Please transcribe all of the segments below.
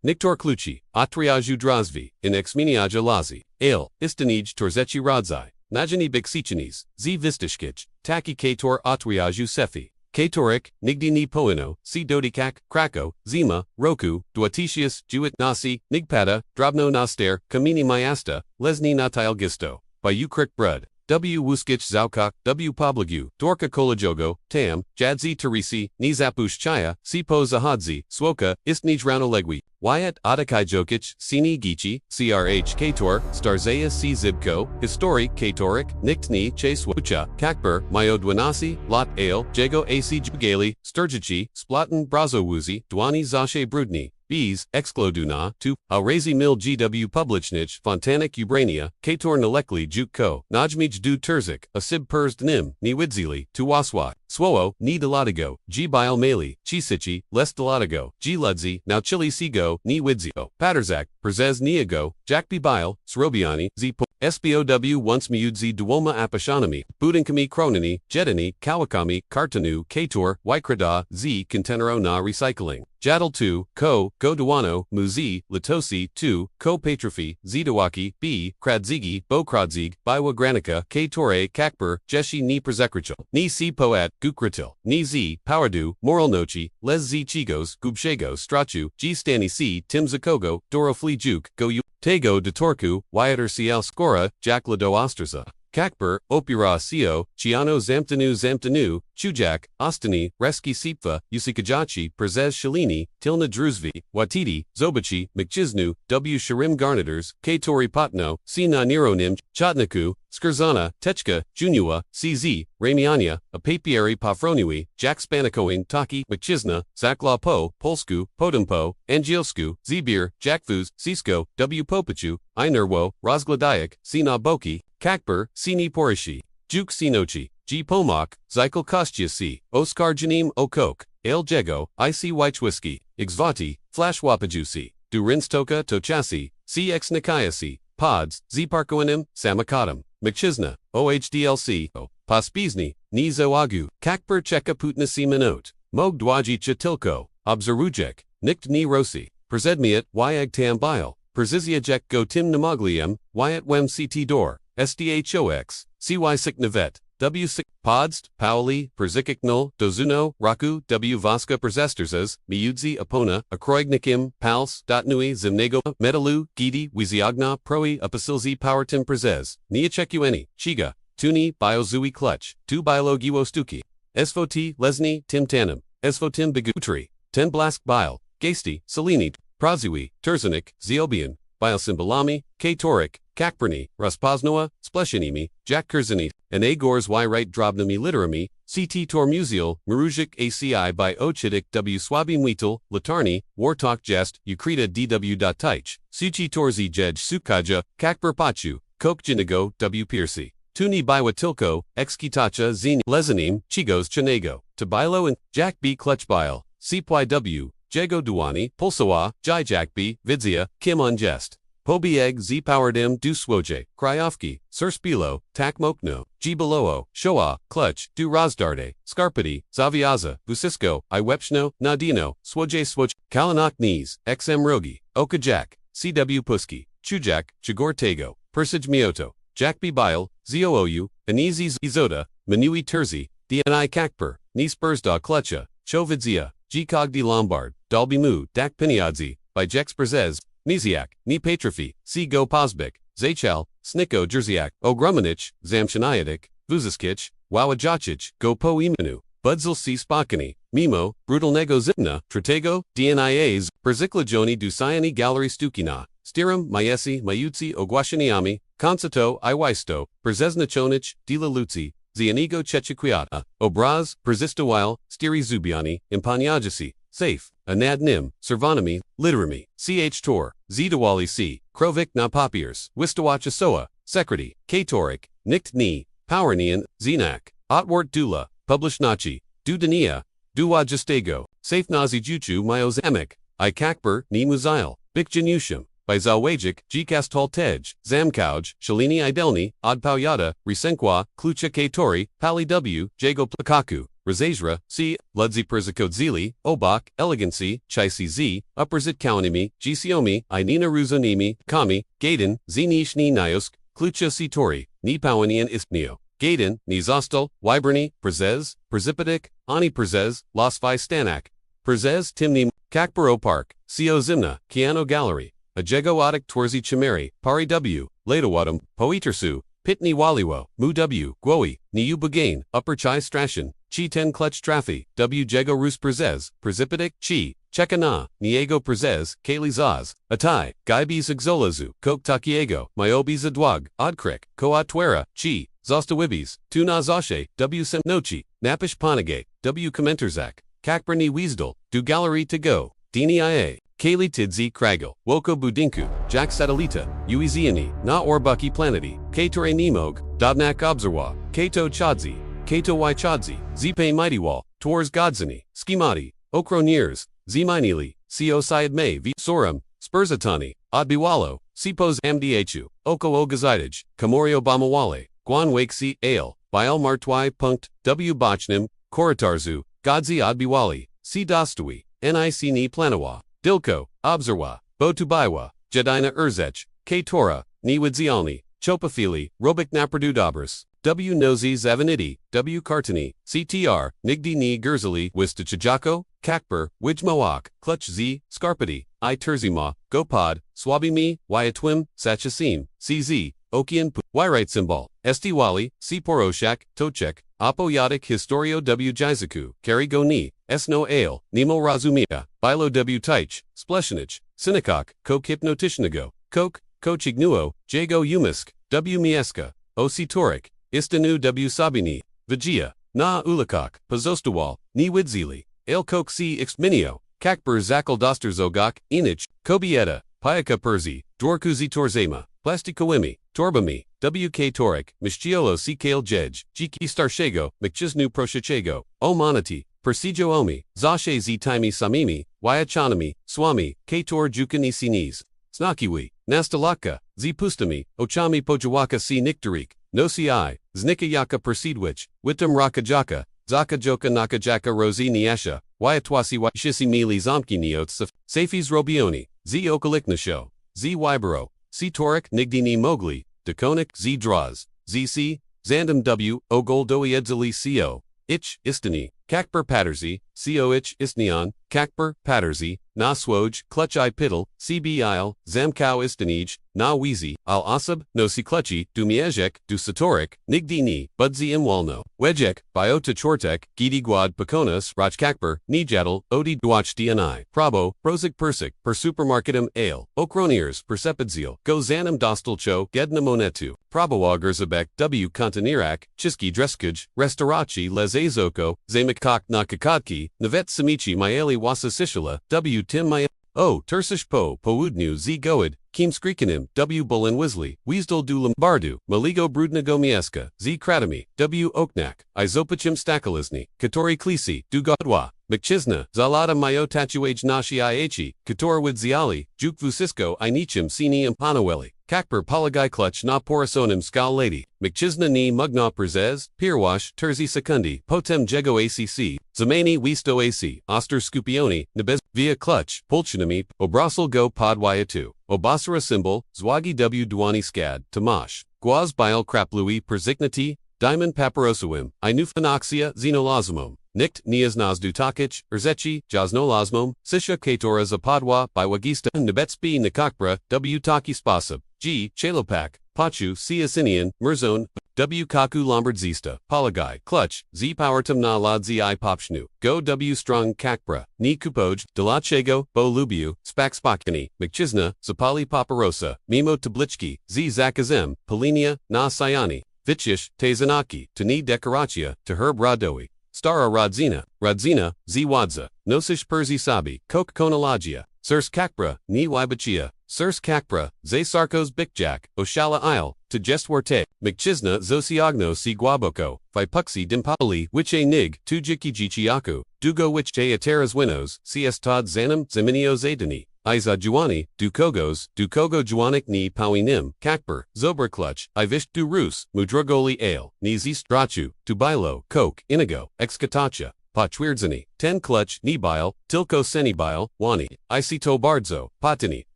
Niktor kluci, otriaju drazvi, in exminiaja lazi, ale, istanij torzeci rodzaj, najani biksichenis, z vistishkich, taki kator otriaju sefi. Katorik, nigdi ni poino, si dodikak, krako, zima, roku, duatitius, juit nasi, nigpada, drobno naster, kamini myasta, lesni natil gisto, by ukrik brud, w wuskich zaukak, w poblagu, dorka kolajogo, tam, jadzi terisi, ni zapush chaya, si po zahadzi, swoka, istnij raunolegwi, Wyatt Adakai Jokic, Sini Gichi, CRH Kator, Starzea C Zibko, Histori, Katorik, Niktni, Chase Wucha, Kakber, Myodwanasi, Lot Ale, Jago AC Jugali, Sturgici, Splatten Brazo Wuzi, Dwani Zashe Brudni, Bees, Excloduna, Tu, Alrazi Mil GW Publichnich, Fontanik Ubrania, Kator Nalekli Juk Ko, Najmij Du Terzik, Asib Perst Nim, Ni Widzili, Tuwaswa, Swowo, Ni Delatigo, G Bile Mali, Chisichi, Les Delatigo, G Ludzi, Now Chili Sigo, Ni Widzio, Paterzak, Perzez Niago, Jackby Bile, Srobiani, Z SBOW once Miudzi Duoma Apashanami, Budinkami Kronini, Jedini, Kawakami, Kartanu, Kator, Wykrada, Z Contenero na Recycling. Jadal 2, Ko, Goduano, Muzi, Litosi, 2, Ko Patrofi, Zidawaki, B, Kradzigi, Bokradzig, Biwa Granica, Katore, Kakber, Jeshi ni Prezekrichel, ni Si Poat, Gukritil, ni Z, Powerdu, Moralnochi, Les Z Chigos, Gubshego, Strachu, G Stani C, Tim Zakogo, Dorofli Juk, Go U, Tego de Torku, Wyatter Ciel Scora, Jack Lado Ostraza. Kakber, Opira Sio, Chiano Zamtanu, Chujak, Ostani, Reski Sipfa, Usikajachi, Prezez Shalini, Tilna Druzvi, Watiti, Zobachi, McChisnu, W. Sharim Garniters, Katori Patno, Sina Nironim, Chotnaku, Skurzana, Techka, Junua, CZ, Ramiania, Apapieri Pafronui, Jack Spanikoin, Taki, McChisna, Zakla Po, Polsku, Podempo, Angielsku, Zibir, Jackfuz, Cisco, W. Popachu, Inerwo, Rozgladayak, Sina Boki, Kakber, Sini Porishi, Juk Sinochi, G. Pomak, Zykel Kostiasi, Oskar Janim Okok, El Jego, IC Whitewhisky, Ixvati, Flash Wapajusi, Durinstoka Tochasi, CX Nikayasi, Pods, Zparkoinim, Samakadam, McChisna, OHDLC, Paspizni, Nizoagu, Kakber Cheka Putnasi Minot, Mog Dwaji Chatilko, Obzarujek, Nikt Ni Rosi, Przedmiat, Wyag Tam Bile, Perziziajek Go Tim Namagliam, Wyatt Wem CT Door, SDHOX, CY Siknavet, W. Sik, Podst, Pauli, Perzikiknul, Dozuno, Raku, W. Vaska Perzesterses, Miudzi Apona, Akroignikim, Pals, Dotnui, Zimnego, Metalu, Gidi, Wiziagna, Proi, Apasilzi Powertim Prezes, Niachekueni, Chiga, Tuni, Biozui Clutch, Tu Bilo Giwostuki, Esvoti, Lesni, Tim Tanim, Esvotim Bigutri, Ten Blask Bile, Gasti, Salini, Prazui, Terzanik, Ziobian, Biosymbalami, Katorik, Kakperni, Raspoznoa, Spleshinimi, Jack Kurzini, and Agors Y Right Drobnami Literami, CT Tor Musial, Marujik ACI by Ochidik W. Swabi Mwitel, Latarni, Wartalk Jest, Ukrita DW. Teich, Suchi Torzi Jej Sukaja, Kakber Pachu, Kok Jinigo, W. Piercy, Tuni Biwa Tilko, Exkitacha Zini, Lezanim, Chigos Chanego, Tabilo and Jack B. Clutchbile, CPYW, Jago Duani, Pulsawa, Jai B. Vidzia, Kim on Jest. Pobieg Z Powerdim Du Swoje, Kryovki, Surspilo, Tak Mokno, G Beloo, Shoa, Clutch, Du Razdarde, Scarpati, Zaviaza, Busisko, I Wepshno, Nadino, Swoje Swoj, Kalanak Knees, XM Rogi, Okajak, CW Puski, Chujak, Chigor Tego, Persij Mioto, Jack B. Bile, Zoou, Anizi Izoda, Manui Terzi, DNI Kakper, Ni Spursda Clutcha, Chovidzia, G Cogdi Lombard, Dalbimu, Dak Piniadzi, by Jex Berzez, Niziak, Ni Patrofi, C. Go Pozbik, Zachel, Sniko Jerziak, Ogrumanich, Zamshanayadik, Vuziskich, Wawajacic, Go Po Imenu, Budzel C. Spakani, Mimo, Brutal Nego Zipna, Tratego, DNIAs, Perziklajoni Dusayani Gallery Stukina, Stirum, Mayesi, Mayutsi, Ogwashiniami, Consato, Iwaisto, Perzeznachonich, Dila Lutzi, Zianigo Chechiquiata, Obraz, Persistawile, Stiri Zubiani, Impanyajasi, Sejf, Anad Nim, Servanami, Literami, CH Tor, Zidawali C, Krovik na Papiers, Wistawacha Soa, Sekreti, Katorik, Nikt Ni, Powernian, Zinak, Otwart Dula, Publishnachi, Dudania, Duwajastego, Safe Nazi Juchu Myozamek, I Kakber, Ni Muzail, Bikjanushim, by Zawajik, Gkastol Tej, Zamkauj, Shalini Idelni, Odpauyada, Risenkwa, Klucha Katori, Pali W, Jago Plakaku, Razajra, C. Ludzi Perzakodzili, Obak, Elegancy, Chaisi Z, Upperzit Kawanimi, Gisiomi, Inina Ruzonimi, Kami, Gaiden, Zinishni Niosk, Klucho Sitori, Ni Pawanian Ispnio. Gaiden, Ni Zostal, Wyberni, Przez, Perzipidik, Ani Przez, Losvi Stanak. Przez Timni, Kakbaro Park, Co Zimna, Kiano Gallery, Ajego Otik Twarzi Chimeri, Pari W, Ladawadam, Poitersu, Pitni Waliwo, Mu W, Gwowi, Niu Bagain, Upper Chai Strashan, Chi Ten Clutch Trafi, W Jego Rus Przez, Perzipidik, Chi, Chekana, Niego Przez, Kali Zaz, Atai, Gaibis Exolazu, Kok Takiego, Myobi Zadwag, Odkrek, Koatwera, Chi, Zostawibis, Tuna Zashe, W Semnochi, Napish Panage, W Komenterzak, Kakberni Weasdal, Du Gallery to Go, Dini Ia, Kali Tidzi Kragel, Woko Budinku, Jack Satellita, Uiziani, Na Orbuki Planeti, Katore Nimog, Dobnak Obserwa, Kato Chodzi, Kato Y Chodzi, Zipe Mighty-Wall, Tors Godzini, Schemati, Okroniers, Ziminili, Co Syed May V Sorum, Spurzatani, Odbiwalo, Sipos Amdhu, Oko Ogazidaj, Kamorio Bamawale, Guan Wakesi, Ale, Bial Martwai Punkt, W Bochnim, Koratarzu, Godzi Odbiwali, C Dostui, Nic Ni Planawa, Dilko, Obserwa, Botubaiwa, Jedina Urzech, K Tora, Ni Widzialni, Chopafili, Robik Naperdudabris, W Nozi Zavanidi, W Kartani, CTR, Nigdi Ni Gerzali, Wistachajako, Kakper, Wijmoak, Clutch Z, Scarpati, I Terzima, Gopod, Swabimi, Wyatwim, Sachasim, CZ, Okian, Wyrite Symbol, Estiwali, C Poroshak, Tochek, Apoyatic Historio W Jizaku, Kari Ni, Esno Ale, Nemo Razumia, Bilo W Taich, Splesinich, Sinikok, Kok Hypnotishnago, Kok, Kochignuo, Jago Umisk, W Mieska, Osi Torik, Istanu W Sabini, Vigia, Na Ulakok, Pazostawal, Ni Widzili, El Kok C Xminio, Kakber Zakal Dosterzogok, Inich, Kobieta, Payaka Perzi, Dwarkuzi Torzema, Plastikoimi, Torbami, WK Torik, Mishchiolo C Kale Jej, Jiki Starshego, Mkchiznu Proshachego, O Monati, Persijo Omi, Zashe Z Taimi Samimi, Wyachanami, Swami, Kator Jukani Sinis, Snakiwi, Nastalaka, Z Pustami, Ochami Pojawaka C Niktarik, Nosi I, Znikayaka Persidwich, Witam Rakajaka, Zaka Joka Nakajaka Rosi Niasha, Wyatwasi Shisi Mili Zomki Niotsaf, Safis Robioni, Z Okaliknasho, Z Wybaro, C Torik Nigdini Mogli, Dakonik Z Draws, ZC, Zandam W, Ogoldoi Edzali Co, Ich, Istani, Kakber Paterzi, Co Ich, Istnion, Kakber, Paterzi, Na Swoj, Clutch I Piddle, CB Isle, Zamkow Istanij, Na Wheezy, Al Asab, Nosi Clutchy, Du Miejek, Du Satorik, Nigdini, Budzi Imwalno, Wejek, Biota Chortek, Gidi Guad Pakonas, Rach Kakber, Nijadal, Odi Dwach DNI, Prabo, Prozik Persik, Per Supermarketum Ale, Okroniers, Persepidzil, Go Zanam Dostalcho, Gedna Monetu, Prabowa Gerzabek, W Kontanirak, Chiski Dreskaj, Restaurachi Les Azoko, Zamakok Nakakatki, Navet Samichi Maeli Wasa Sishala, W Tim Maya, O Tursish Po, Poudnu Z Goad, Kim Skrikanim, W Bullen Wisley, Weasdal Du Lombardu, Maligo Brudnago Mieska, Z Kratami, W Oknak, Izopachim Stakalisni, Katori Klisi, Du Godwa, Mkchizna, Zalada Mayo Tatuage Nashi Iachi, Katorwid Ziali, Juk Vusisko Inichim Sini Impanaweli, Kakper Palagai Clutch Na Porisonim Skal Lady, Mkchizna Ni Mugna Przez, Pirwash, Terzi Sekundi, Potem Jego ACC, Zamani Wisto AC, Oster Scupioni, Nebez, Via Clutch, Pulchinami, Obrasel Go Podwayatu, Obasara Symbol, Zwagi W Duani Skad, Tamash, Guaz Bile Kraplui Perzignati, Diamond Paparosawim, Inufanoxia Xenolazimum, Nikt Nias Nazdu Takic, Urzechi, Jasnolazmum, Sisha Katora Zapadwa, Biwagista, Nebetspi Nikakbra, W Taki Spasab, G. Chalopak, Pachu, Siasinian, Murzon, W Kaku Lombardzista, Palagai, Clutch, Z Powertum Na Ladzi I Popshnu, Go W Strong Kakbra, Ni Kupoj, Delachego, Bo Lubiu, Spak Spakani, Mkchizna, Zapali Paparosa, Mimo Tablichki, Z Zakazem, Polinia, Na Sayani, Vichish, Tezanaki, Tani Dekarachia, Teherb Radoi, Stara Radzina, Z Wadza, Nosish Perzi Sabi, Kok Konalagia, Sirs Kakbra, Ni Wybachia, Sirs Kakbra, Zay Sarkos Bikjak, Oshala Isle, Tejestwarte, Mkchizna Zosiagno Si Guaboko, Vipuxi Dimpali, Wiche Nig, Tujiki Jichiaku, Dugo Wich Te Ateras Winos, CS Todd Zanam, Zeminio Zadani, Iza Juani, du Kogos, du Kogo Juanik ni Pawinim, Kakper, Zobra Clutch, Ivish du Rus, Mudrogoli Ale, ni Zist Drachu, Tubilo, Coke, Inigo, Excatacha, Pachwirdzani, Ten Clutch, Nibile, Tilko Senibile, Wani, Isito Bardzo, Patini,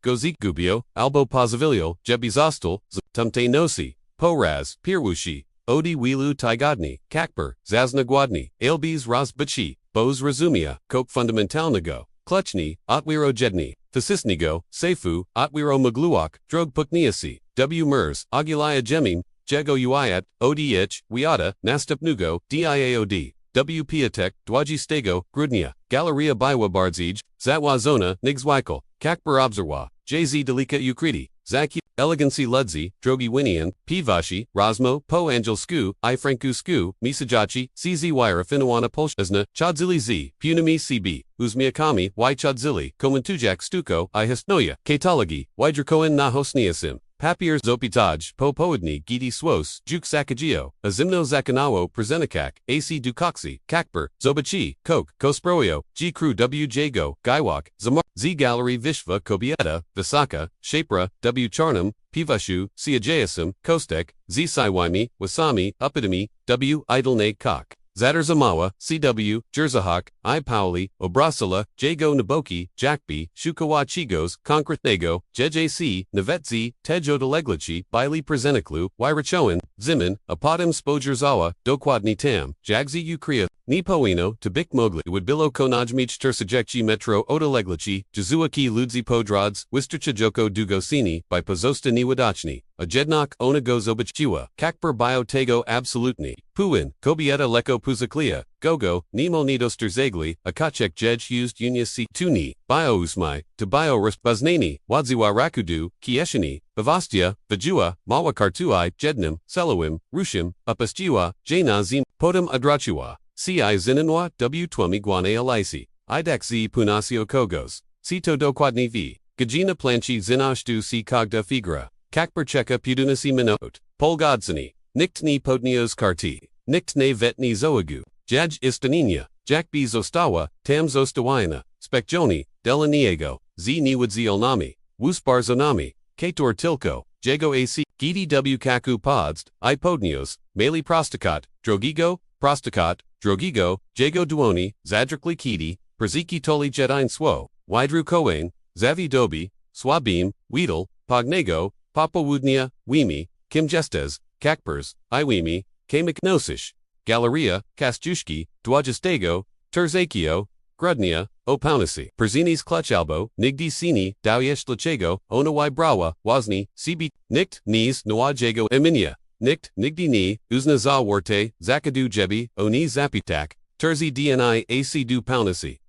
Gozik Gubio, Albo Pozivilio, Jebizostal, Tumte Nosi, Poraz, Pirwushi, Odi Wilu Taigodni, Kakper, Zaznagwadni, Ailbes Razbachi, Bose Razumia, Coke Fundamentalnigo, Clutchni, Otwiro Jedni, Fasisnigo, Seifu, Otwiro Magluak, Drog Pukniasi, W. Mers, Agilaya Jemim, Jego Uiat, Odh, Wiata, Nastupnugo, Diaod, W. Piatek, Dwaji Stego, Grudnia, Galeria Biwa Bardzij, Zatwazona, Nigzweikel, Kakper Obserwa, JZ Delika Ukriti, Zaki, Elegancy Ludzi, Drogi Winian, Pivashi, Rosmo, Po Angel Sku, I Franku Sku, Misajachi, CZ Wira Finawana Polshazna, Chadzili Z, Punami CB, Uzmiakami, Y Chadzili, Komantujak Stuko, I Histnoya, Katalagi, Wydrakoan Nahosniasim, Papier Zopitaj, Po Poadni, Gidi Swos, Juk Sakagio, Azimno Zakanawo, Prezenikak, AC Dukoksi, Kakper, Zobachi, Coke, Kosproyo, G Crew W Jago, Gaiwak, Zamar, Z Gallery Vishva Kobieta, Visaka, Shapra, W Charnam, Pivashu, Siajayasim, Kostek, Z Saiwimi, Wasami, Upidami, W Idolne Kok. Zadarzamawa, CW, Jerzahak, I Pauli, Obrasala, Jago Naboki, Jackby, Shukawa Chigos, Konkretnego, JJC, Navetzi, Tejo Deleglachi, Bailey Prezeniklu, Wyrachoan, Zimin, Apodim Spojerzawa, Dokwadni Tam, Jagzi Ukria, Nipoino, Tabik Mogli, Woodbillo Konajmich Tersajekchi Metro Odeleglachi, Jazuaki Ludzi Podrods, Wistercha Joko Dugosini, by Pozosta Niwadachni, Ajednok Onago Zobachchiwa, Kakper Biotego Absolutni, Puin, Kobieta Leko Puzaklia, Gogo, Nemo Nidoster Zegli, Akachek Jej used Unia C. Tuni, Biousmai, Tabio Rusbaznani, Wadziwa Rakudu, Kieshini, Bavastia, Vajua, Mawa Kartuai, Jednim, Selowim, Rushim, Upasjiwa, Jainazim, Podum Adrachua, Ci Zinanwa, W. Twami Guane Alaisi, Idex Z. Punasio Kogos, Cito Dokwadni V. Gajina Planchi Zinashtu C. Kogda Figra, Kakpercheka Pudunasi Minot, Polgodsani, Niktni Podnios Karti, Niktne Vetni Zoagu, Jaj Istanina, Jakbi Zostawa, Tam Zostawina, Spekjoni, Delaniego, Z. Niwadzi Olnami, Wuspar Zonami, Kator Tilko, Jago AC, Gidi W. Kaku Podst, I Podnios, Mali Prostakat, Drogigo, Prostakat, Drogigo, Jago Duoni, Zadrikli Kiti, Prziki Toli Jedine Swo, Widru Koane, Zavi Dobi, Swabim, Weedle, Pognego, Papawudnia, Wimi, Kimjestes, Kakpers, Iwimi, Kamiknosish, Galeria, Kastushki, Dwajastego, Terzakio, Grudnia, Opaunasi, Perzinis Cluchalbo, Nigdi Sini, Dowyesh Lachego, Onawai Brawa, Wazni, CB, Nikt, Nis, Nawajago, Eminia, Nikt, Nigdi Ni, Uznaza Warte, Zakadu Jebi, Oni Zapitak, Terzi Dni AC Du Paunasi,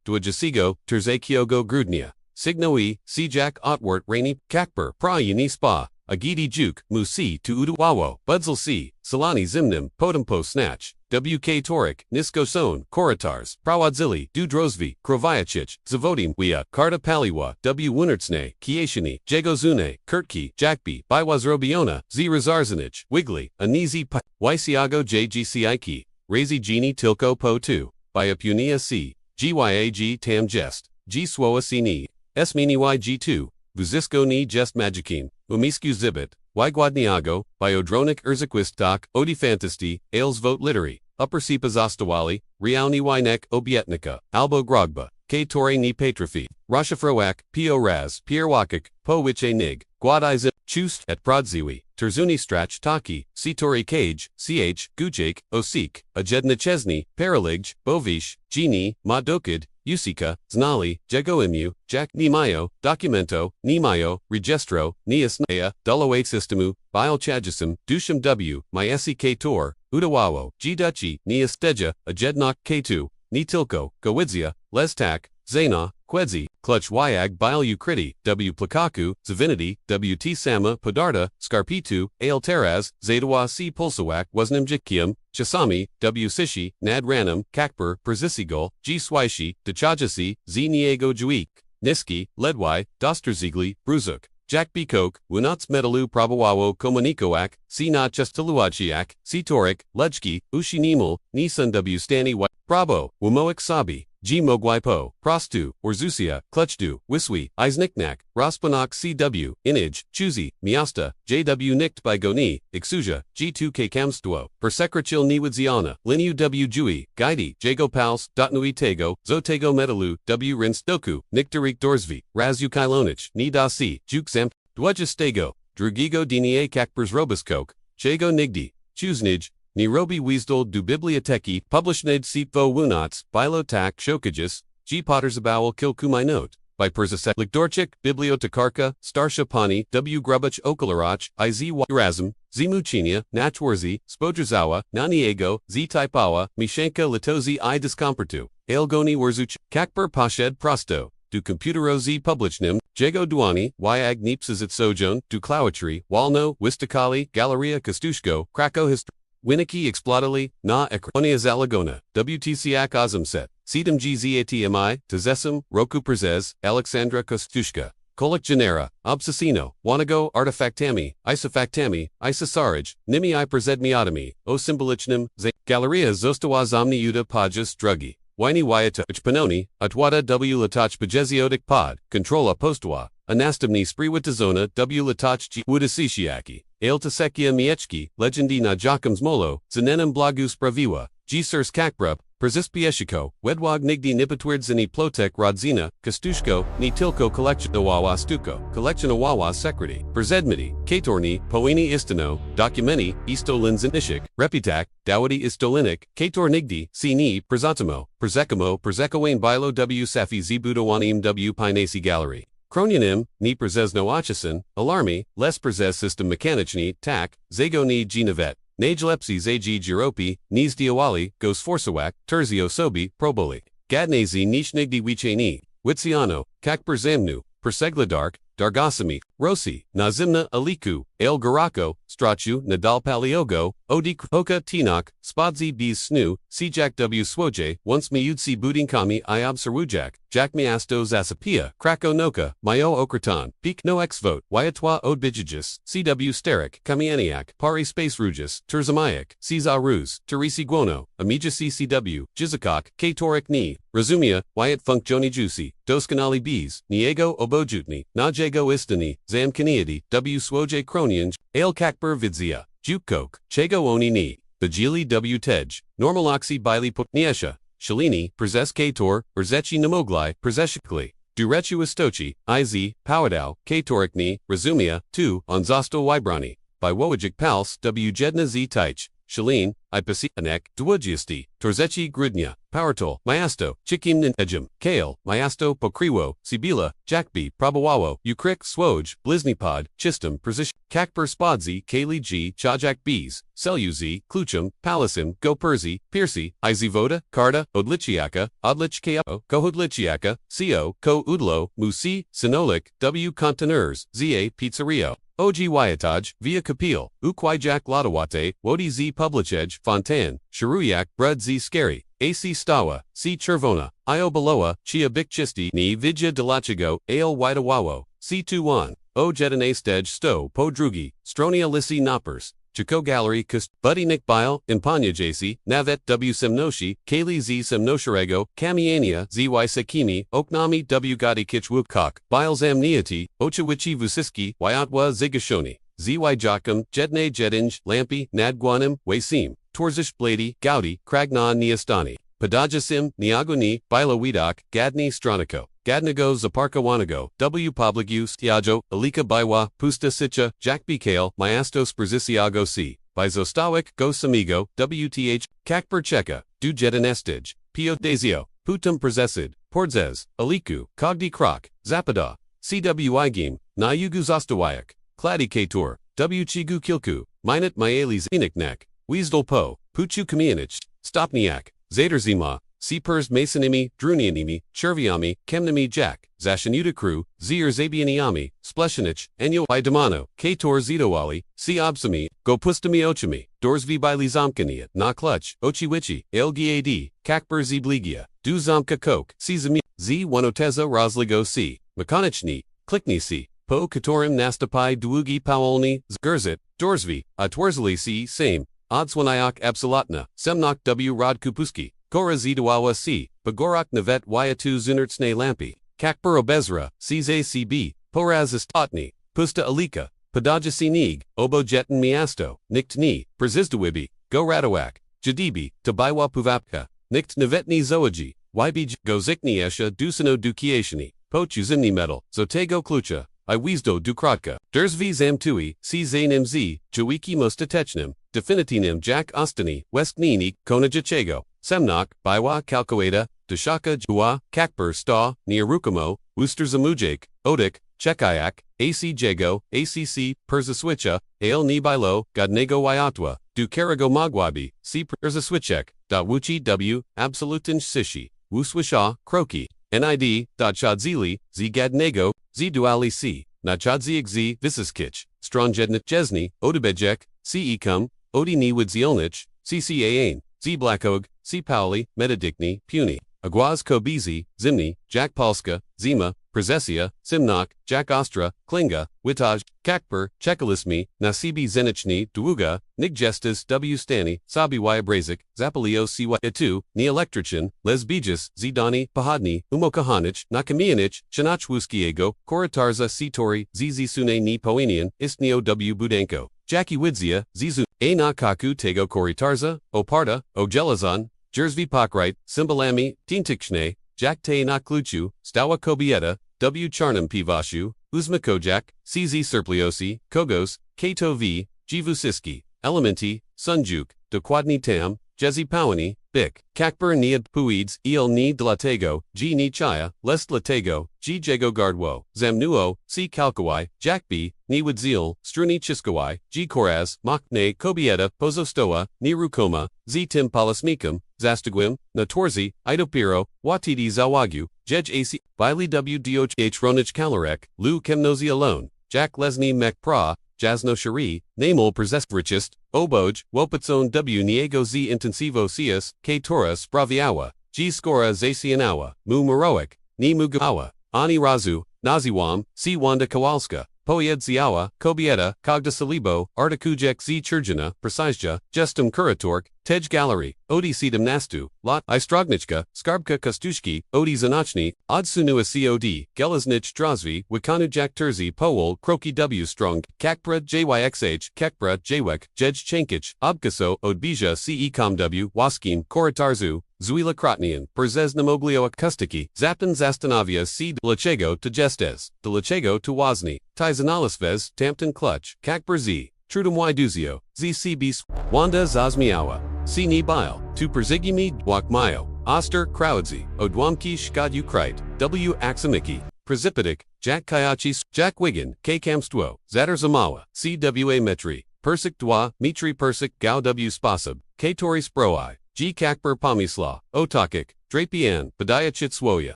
Dwajasigo, Terzakiogo Grudnia, Signoi, Sijak Otwart Rainy, Kakper, Prayuni Spa, Agidi Juk, Musi to Uduwawo, Budzal C, Salani Zimnim, Podempo Snatch, WK Torik, Niskoson, Koratars, Prawadzili, Dudrozvi, Kroviachich, Zavodim, Wia, Karta Paliwa, W. Wunertsne, Kieshini, Jegozune, Kurtki, Jakbi, Biwazrobiona, Z. Razarzanich, Wiggly, Anizi Pi, Wysiago JGCIK, Razi Genie Tilko Po 2, Biopunia C, GYAG Tam Jest, G. Swoa Sini, Esmini YG2, Vuzisko Ni Jest Magikin, Umisku Zibit, Wygwadniago, Biodronic Urzaquistok, Odifantasty, Ales Vote Littery, Upper Sipa Zostawali, Rialni Wynek Obietnika, Albo Grogba, K. Tore Ni Patraphi, Rashafroak, Pio Raz, Pierwakik, Po Wiche Nig, Guadizip, Chust at Prodziwi, Terzuni Strach Taki, Sitori Cage, Ch, Gujake, Osik, Ajedna Chesney, Paraligj, Bovish, Genie, Madokid, Usika, Znali, Jegoimu, Jack Nimayo, Documento, Nimayo, Registro, Niasnaya, Dulawate Systemu, Bile Chagisim, Dusham W, Myesi K. Tor, Udawawo, G. Duchy, Niasteja, Ajednok K2, Nitilko, Gowidzia, Lestak, Zana, Kwedzi, Clutch Wyag Bile Ukriti, W. Plakaku, Zavinity, WT Sama, Podarta, Scarpitu, Ale Teraz, Zadawa C. Pulsawak, Wasnimjikium, Chasami, W. Sishi, Nad Ranam, Kakper, Perzisigol, G. Swishi, Dachajasi, Z. Niego Juik, Niski, Ledwai, Dosterzigli, Bruzuk, Jack B. Coke, Wunats Metalu Prabawawo Komunikoak, C. Not Justaluachiak, C. Torik, Lejki, Ushinimal, Nisan W. Stani Bravo, Wumoik Sabi, G mogwai po, prostu, orzusia, kluczdu, wiswi, izniknak, rozpanak cw, inij, chuzi, miasta, jw nikt by goni, exuja, g2k kamstwo, persekrachil niwidziana, liniu w jui, guidi, jago pals, dotnui tego, zotego metalu, w rins doku, niktarik dorzvi, razu kilonich, ni dasi, juxamp, dwajastego, drugigo dnie kakpers robiskok, jago nigdi, chuznij, Nirobi Weasdal du Biblioteki, Publishned Sipvo Wunots, Bilotak Shokajus, G. Pottersabowel Kilkuminot, by Persasek Likdorchik, Bibliotekarka, Starsha Pani, W. Grubach Okalarach, Iz Razum, Zimuchinia, Nachwarzi, Spodrazawa, Naniego, Z. Typawa, Mishenka Litozi I Discompertu, Ailgoni Warzuch, Kakper Pashed Prosto, du Computero Z. Publichnim, Jago Duani, Y. Agnipsazit Sojon, du Klawatri, Walno, Wistakali, Galeria Kostushko, Krakow Hist. Winiki Explodali, Na Ekronia Zalagona, WTCAC Ozumset, Sedum Gzatmi, Tezesum, Roku Przez, Alexandra Kostushka, Kolik Genera, Obsesino, Wanago Artefactami, Isofactami, Isosaraj, Nimi I Przedmiotomy, O Symbolichnim, Galeria Zostawazomni Uda Pajas Drugi, Wini Wyata Panoni, Atwada W Latach Pajeziotic Pod, Controla Postwa, Anastamni Spriwatazona W Latach G. Wudasishiaki. Ailtasekia Miechki, Legendi na Jakams Molo, Zanenem Blagus Praviwa, G. Sirs Kakbrup, Perzispieshiko, Wedwag Nigdi Nipatwirdzini Plotek Rodzina, Kostushko, Ni Tilko Collection Awawa Stuko, Collection Awawa Secrety, Perzedmiti, Katorni, Poini Istano, Documenti, Istolin Zanishik, Repitak, Dawadi Istolinik, Kator Nigdi, Sini, Perzatamo, Perzekowain Bilo W. Safi Zibudawanim W. Pinasi Gallery. Kronyanim, ni Przezno Achason, Alarmi, Les Przez System Mechanichni, Tak, Zago ni Ginavet, Najlepsi Zag Giropi, Niz Diawali, Gos Forsawak, Terzio Sobi, Proboli, Gadnazi Nishnigdi Wicheni, Witsiano, Kakper Zamnu, Persegladark, Dargasami, Rosi, Nazimna Aliku, El Garako, Strachu, Nadal Paliogo, Odi Hoka Tinok, Spodzi Bs Snu, Sijak W Swoje, Once Miudsi Budinkami Iob Sarujak, Jack Miasto Zasapia, Krako Noka, Mayo Okratan, Peak No Exvote, Wyatwa Odbijajis, CW Sterik, Kamianiak, Pari Space Rugis, Terzamayak, Ciza Ruz, Teresi Guono, Amija CCW, Jizakok, Katorik Ni, Razumia, Wyatt Funk Joni Juicy, Doskanali Bees, Niego Obojutni, Najego Istani, Zam Kaniadi, W Swoje Kronianj, Ale Kakber Vidzia, Jukok, Chago Oni Ni, Bajili W Tej, Normaloxi Bili Putniesha, Shalini, Przes Kator, Urzechi Namoglai, Przeshikli, Durechu Istochi, Iz, Powadao, Katorikni, Razumia, 2, Onzosto Wybrani, by Wojik Pals, W Jedna Z Taich, Shalin, Ipasi, Anek, Dwujisti, Torzechi Grudnya, Powertol, Mayasto, Chikimnin Ejim, Kale, Mayasto Pokriwo, Sibila, Jakbi, Prabawawo, Ukrik, Swoj, Bliznipod, Chistum, Przish, Kakper Spodzi, Kali G, Chajak Bees, Seluzi, Kluchum, Palasim, Go Perzi, Piercy, Izivoda, Karda, Odlichiaka, Odlich Kao, Kohudlichiaka, Co, Ko Udlo, Musi, Sinolik, W Conteneurs, Za Pizzerio. Og Wyataj, Via Kapil, Ukwijak Ladawate, Wodi Z Publichej, Fontan, Sharuyak, Brud Z Scary, AC Stawa, C Chervona, Io Beloa, Chia Bikchisti, Ni Vidya Delachigo, Ale Widawawo, C21, O Jedane Stej Sto Po Drugi, Stronia Lissi Noppers, Chico Gallery Kust, Buddy Nick Bile, Impanya JC, Navet W Semnoshi, Kali Z Semnosharego, Kamiania, ZY Sekimi, Oknami W Gadi Kichwukok, Biles Amniati, Ochawichi Vusiski, Wyatwa Zigashoni, ZY Jokum, Jedne Jedinj, Lampi, Nadguanim, Wasim, Torzish Blady, Gaudi, Kragna Niastani, Padajasim, Niagoni, Bila Widok, Gadni Stronico. Gadnago Zaparka Wanago, W Pobligu Stiajo, Alika Baiwa, Pusta Sicha, Jack Bikale, Maastos Brzisiago C. By Zostawic, Go Samigo, WTH, Kakper Cheka, Du Jedinestij, Pio Dezio, Putum Prezesid, Pordzez, Aliku, Kogdi Krok, Zapada, CWI Game, Nayugu Zostawayak, Kladi Kator, W Chigu Kilku, Minot Maelis Iniknek, Weasdal Po, Puchu Kamianich, Stopniak, Zaderzima, Seepers Masonimi, Drunianimi, Cherviami, Kemnimi Jack, Zashanuta Crew, Zir Zabianiami, Spleshanich, Enyo Idamano, Kator Zidowali, Si Obsami, Gopustami Ochami, Dorsvi Bili Zomkania, Na Clutch, Ochiwichi, Elgad, Kakber Zbligia, Du Zomka Coke, Czami, Z Wanoteza Rosligo C, Makonichni, Klikni C, Po Katorim Nastapai Dwugi Powolni, Zgerzit, Dorsvi, Atwarzali C, Same, Odswanayak Absolutna, Semnok W Rod Kupuski, Gora zidawawa si, Bagorak navet yatu zunartsne lampi, Kakbur obezra, cb, Porazis totni, Pusta alika, Padajasinig, Obo jetan miasto, Nikt ni, Przizdawibi, Go radawak, Jadibi, Tabaywa puvapka, Nikt navetni zoaji, Ybj, Gozikni esha dusano dukiashani, Pochuzimni metal, Zotego klucha, I wizdo dukratka, Derzvi zamtui, si zanemz, Jawiki mostatechnim, Definitinem jak ostani, Westnini, Konajachego, Semnok, Biwa kalkoeda, Dashaka jua, Kakbur sta, Niarukamo, Wusterzamujak, Odik, Chekayak, AC Jago, ACC, Perzaswicha, Ale ni Bilo, Godnego Wyatwa, Dukarago Magwabi, C Perzaswichek, Wuchi W, Absolutin Sishi, Wuswisha, Kroki, NID, Chadzili, Z Gadnego, Z Duali C, Nachadzig Z Visiskich, Strongjednik Jesni, Odebejek, C Ekum, Odi ni Widzielnich, CCAAN, Z Blackog, C Pauli, Metadikni, Puni, Agwaz Kobizi, Zimni, Jack Polska, Zima, Prezesia, Simnok, Jack Ostra, Klinga, Witaj, Kakper, Chekalismi, Nasibi Zenichni, Dwuga, Niggestas W Stani, Sabi Wyabrazik, Zapalio Siwa Etu, Ni Elektrichin, Lesbijis, Zidani, Pahadni, Umokahanich, Nakamianich, Chanachwuskiego, Koratarza Sitori, Zizi Sune ni Poenian, Istnio W Budenko, Jackie Widzia, Zizu, A Nakaku Tego Koritarza, Oparta, Ojelazan, Jersvi Pokrite, Simbalami, Tintikshne, Jack Te Nakluchu, Stawa Kobieta, W Charnam Pivashu, Uzmakojak, CZ Serpliosi, Kogos, Kato V, Jivusiski, Elementi, Sunjuk, Dokwadni Tam, Jezi Pawani, Bik, Kakbur Niad Puids, El Ni Dlatego, G Ni Chaya, Lest Latego, G Jago Gardwo, Zamnuo, C Kalkawai, Jack B, Ni Wadzil, Struni Chiskawai, G Koraz, Makne Kobieta, Pozostoa, Ni Rukoma, Z Tim Palasmikum, Zastagwim, Natorzi, Idopiro, Watidi Zawagu, Jej AC, Bili W Doh Ronich Kalarek, Lu Kemnozi Alone, Jack Lesni Mek Pra, Jasno Shari, Namol Przestvrichist, Oboj, Wopatson W Niego Z Intensivo Cius, K Taurus Braviawa, G Skora Zacianawa, Mu Meroic, Ni Mugawa, Ani Razu, Naziwam, C Wanda Kowalska, Poyed Ziawa, Kobieta, Kogda Salibo, Artikujek Z Churjana, Precisja, Justum Kuratork, Tej Gallery, Odi Sedum Nastu, Lot, Istrognichka, Skarbka Kostushki, Odi Zanachni, Odsunua COD, Gelaznich Drazvi, Wikanujak Terzi Powol, Kroki W Strong, Kakpra JYXH, Kekpra Jwek, Jej Chankich, Obkaso, Odbija CE W, Waskim, Koratarzu, Zuila Krotnian, Perzez Namoglio Akustiki, Zaptan Zastanavia C. Delachego to Gestes, Delachego to Wozni, Tizanalisvez, Tampton Clutch, Kakper Z, Trudum Yduzio, ZCB, Wanda Zazmiawa, C. Ni Bile, Tu Perzigimi, Dwakmayo, Oster, Kraudzi, Odwamki Shkad Ukraite, W. Aksamiki, Precipitic, Jack Kayachis, Jack Wigan, K. Kamstwo, Zadar Zamawa, CWA Metri, Persik Dwa, Mitri Persik, Gao W. Spasab, K. Tori Sproi, G. Kakper Pomisla, Otakik, Drapian, Badaya Chitswoya,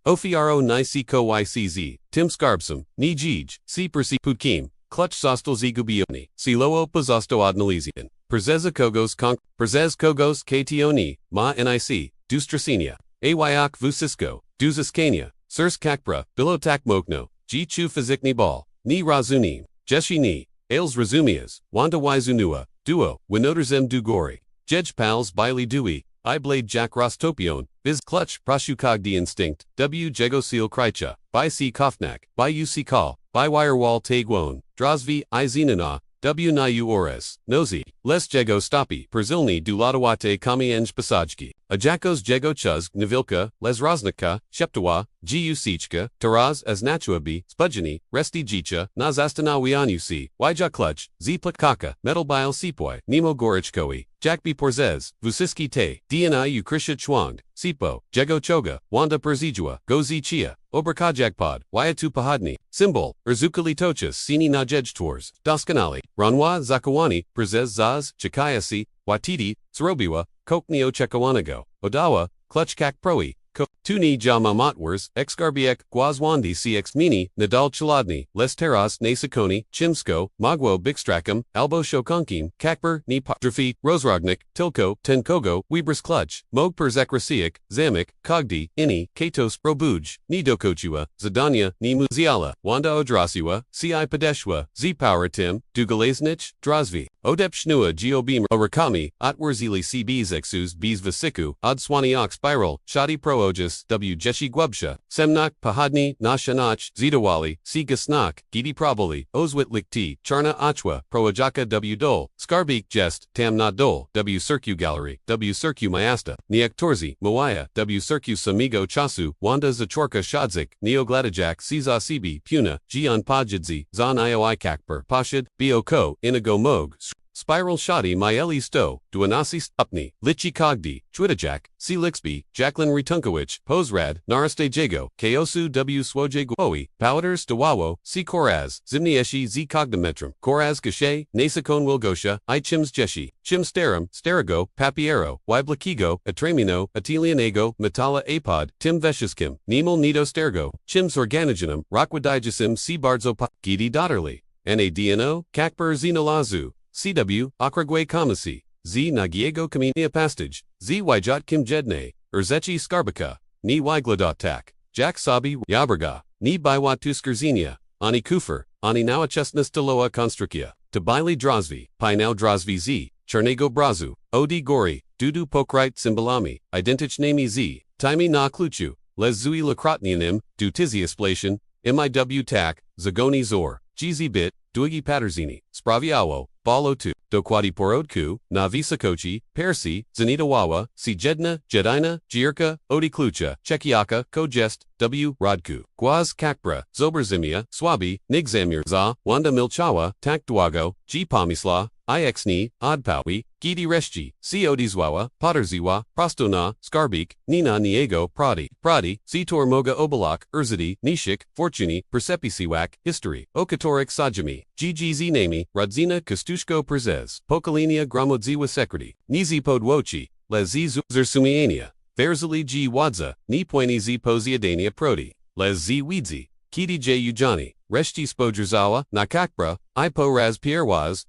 Ofiaro Nisi Ko YCZ, Tim Skarbsum, Ni Jij, C. Persi Putkim, Clutch Sostal Zigubioni, Siloo Pozosto Adnalesian, Perzeza Kogos Konk, Perzez Kogos Ktioni, Ma Nic, Dustrasinia, Ayok Vusisko, Duziskania, Sirs Kakpra, Bilotak Mokno, G. Chu Fizikni Bal, Ni Razunim, Jeshi Ni, Ailes Razumias, Wanda Wizunua, Duo, Winoterzem Dugori, Jej Pals Bili Dewey, I Blade Jack Rostopion, Biz Clutch Prashukogdi Instinct, W. Jegosil Krycha, By C. Kofnak, By UC Call, By Wirewall Tagwon, Drozvi, I Zenana, W. Nayu Ores, Nozi, Les Jego Stopi, Perzilni du Ladawate Kamienj Pasajki, Ajakos Jego Chuzg, Navilka, Les Rosnika, Sheptawa, Gu Sichka, Taraz as Nachuabi, Spudjani, Resti Jicha, Nazastanawianusi, Wija Clutch, Z Platkaka, Metal Bile Sepoy, Nemo Gorichkoi, Jakbi Porzez, Vusiski Te, DNI Ukrisha Chwang, Sipo, Jego Choga, Wanda Perzijua, Gozi Chia, Oberkajakpod, Wyatu Pahadni, Symbol, Urzukali Tochas Sini Najej Tours, Daskanali, Ranwa Zakawani, Perzez Zaz, Chikayasi, Watiti, Srobiwa, Koknio Chekawanago, Odawa, Clutch Kak Proi, Tu ni jama matwars, exgarbiek, głazwandi cx mini, nadal chladni, les teras nasakoni, chimsko, magwo bikstrakum, albo shokonkim, kakber, ni padrafi, rosrognik, tilko, tenkogo, webris clutch, mog per zakrasiak, zamek, kogdi, ini, katos, robuj, ni dokochua, zadanya, ni muziala, wanda odrasiwa, ci padeshwa, z-power-tim, dugalaznich, drozvi, odep shnua geobim, orakami, otwarzili cbs exus bs vasiku, odswaniok spiral, shadi proojas, w jeshi gwubsha, semnak, pahadni, nashanach, zidawali, si gasnak, gidi probali, ozwit likti, charna achwa, proajaka w dol, skarbik jest, tam not dol, w circu gallery, w circu mayasta, niaktorzi, mawaya, w circu samigo chasu, wanda zachorka shadzik, neogladajak, siza sibi, puna, gian pajidzi, zan ioi kakper, pashid, bioko, inago mog, Spiral Shadi Maeli Sto, Duanasi Stupni, Lichi Kogdi, Chwitajak, C. Lixby, Jacqueline Ritunkowicz, Posrad, Naraste Jago, Kaosu W. Swoje Gwowi, Powders Dawawo, C. Koraz, Zimnieshi Z. Cognometrum, Koraz Gashe, Nasakon Wilgosha, I. Chims Jeshi, Chim Sterum, Sterago, Papiero, Wiblakigo, Atremino, Atilianego, Metala Apod, Tim Veshiskim, Nemel Nido Stergo, Chims Organiginum, Rockwoodigisim C. Bardzo Gidi Dotterly, Nadno, Kakper Zinolazu, CW, Akragwe Kamasi, Z. Nagiego Kaminia Pastage, Z. Wijat Kim Jedne, Urzechi Skarbaka, Ni Wigladotak, Jack Sabi, Yaberga, Ni Biwat Tuskerzinia, Ani Kufer, Ani Nawachestnas Taloa Konstrukia, Tabili Drozvi, Pinau Drozvi Z, Chernego Brazu, Odi Gori, Dudu Pokrite Simbalami, Identich Nami Z, Taimi Na Kluchu, Les Zui Lakrotnianim, Du Tiziasplation, MIW Tak, Zagoni Zor, GZ Bit, Duigi Paterzini, Spraviawo, Balo 2, Dokwadi Porodku, Navisakochi, Persi, Zanitawawa, Si Jedna, Jedina, Jirka, Odi Klucha, Chekiaka, Kojest, W. Rodku, Gwaz Kakbra, Zoberzimia, Swabi, Nigzamir Za, Wanda Milchawa, Takdwago, G. Pamisla, Ixni, Odpawi, Gidi Reshji, Si Odizwawa, Potterziwa, Prostona, Skarbik, Nina Niego, Pradi, Zitor Moga Obalak, Urzidi, Nishik, Fortuni, Persepisiwak, History, Okatorik Sajami, GGZ Nami, Rodzina Kostushko Przez, Pokalinia Gramodziwa Sekreti, Nizi Podwochi, Les Zersumiania, Verzali G. Wadza, Ni Poini Z. Poziadania Prodi, Les Z. Widzi, Kidi J. Ujani, Reshti Spodrzawa, Nakakbra, Ipo Raz Pierwaz,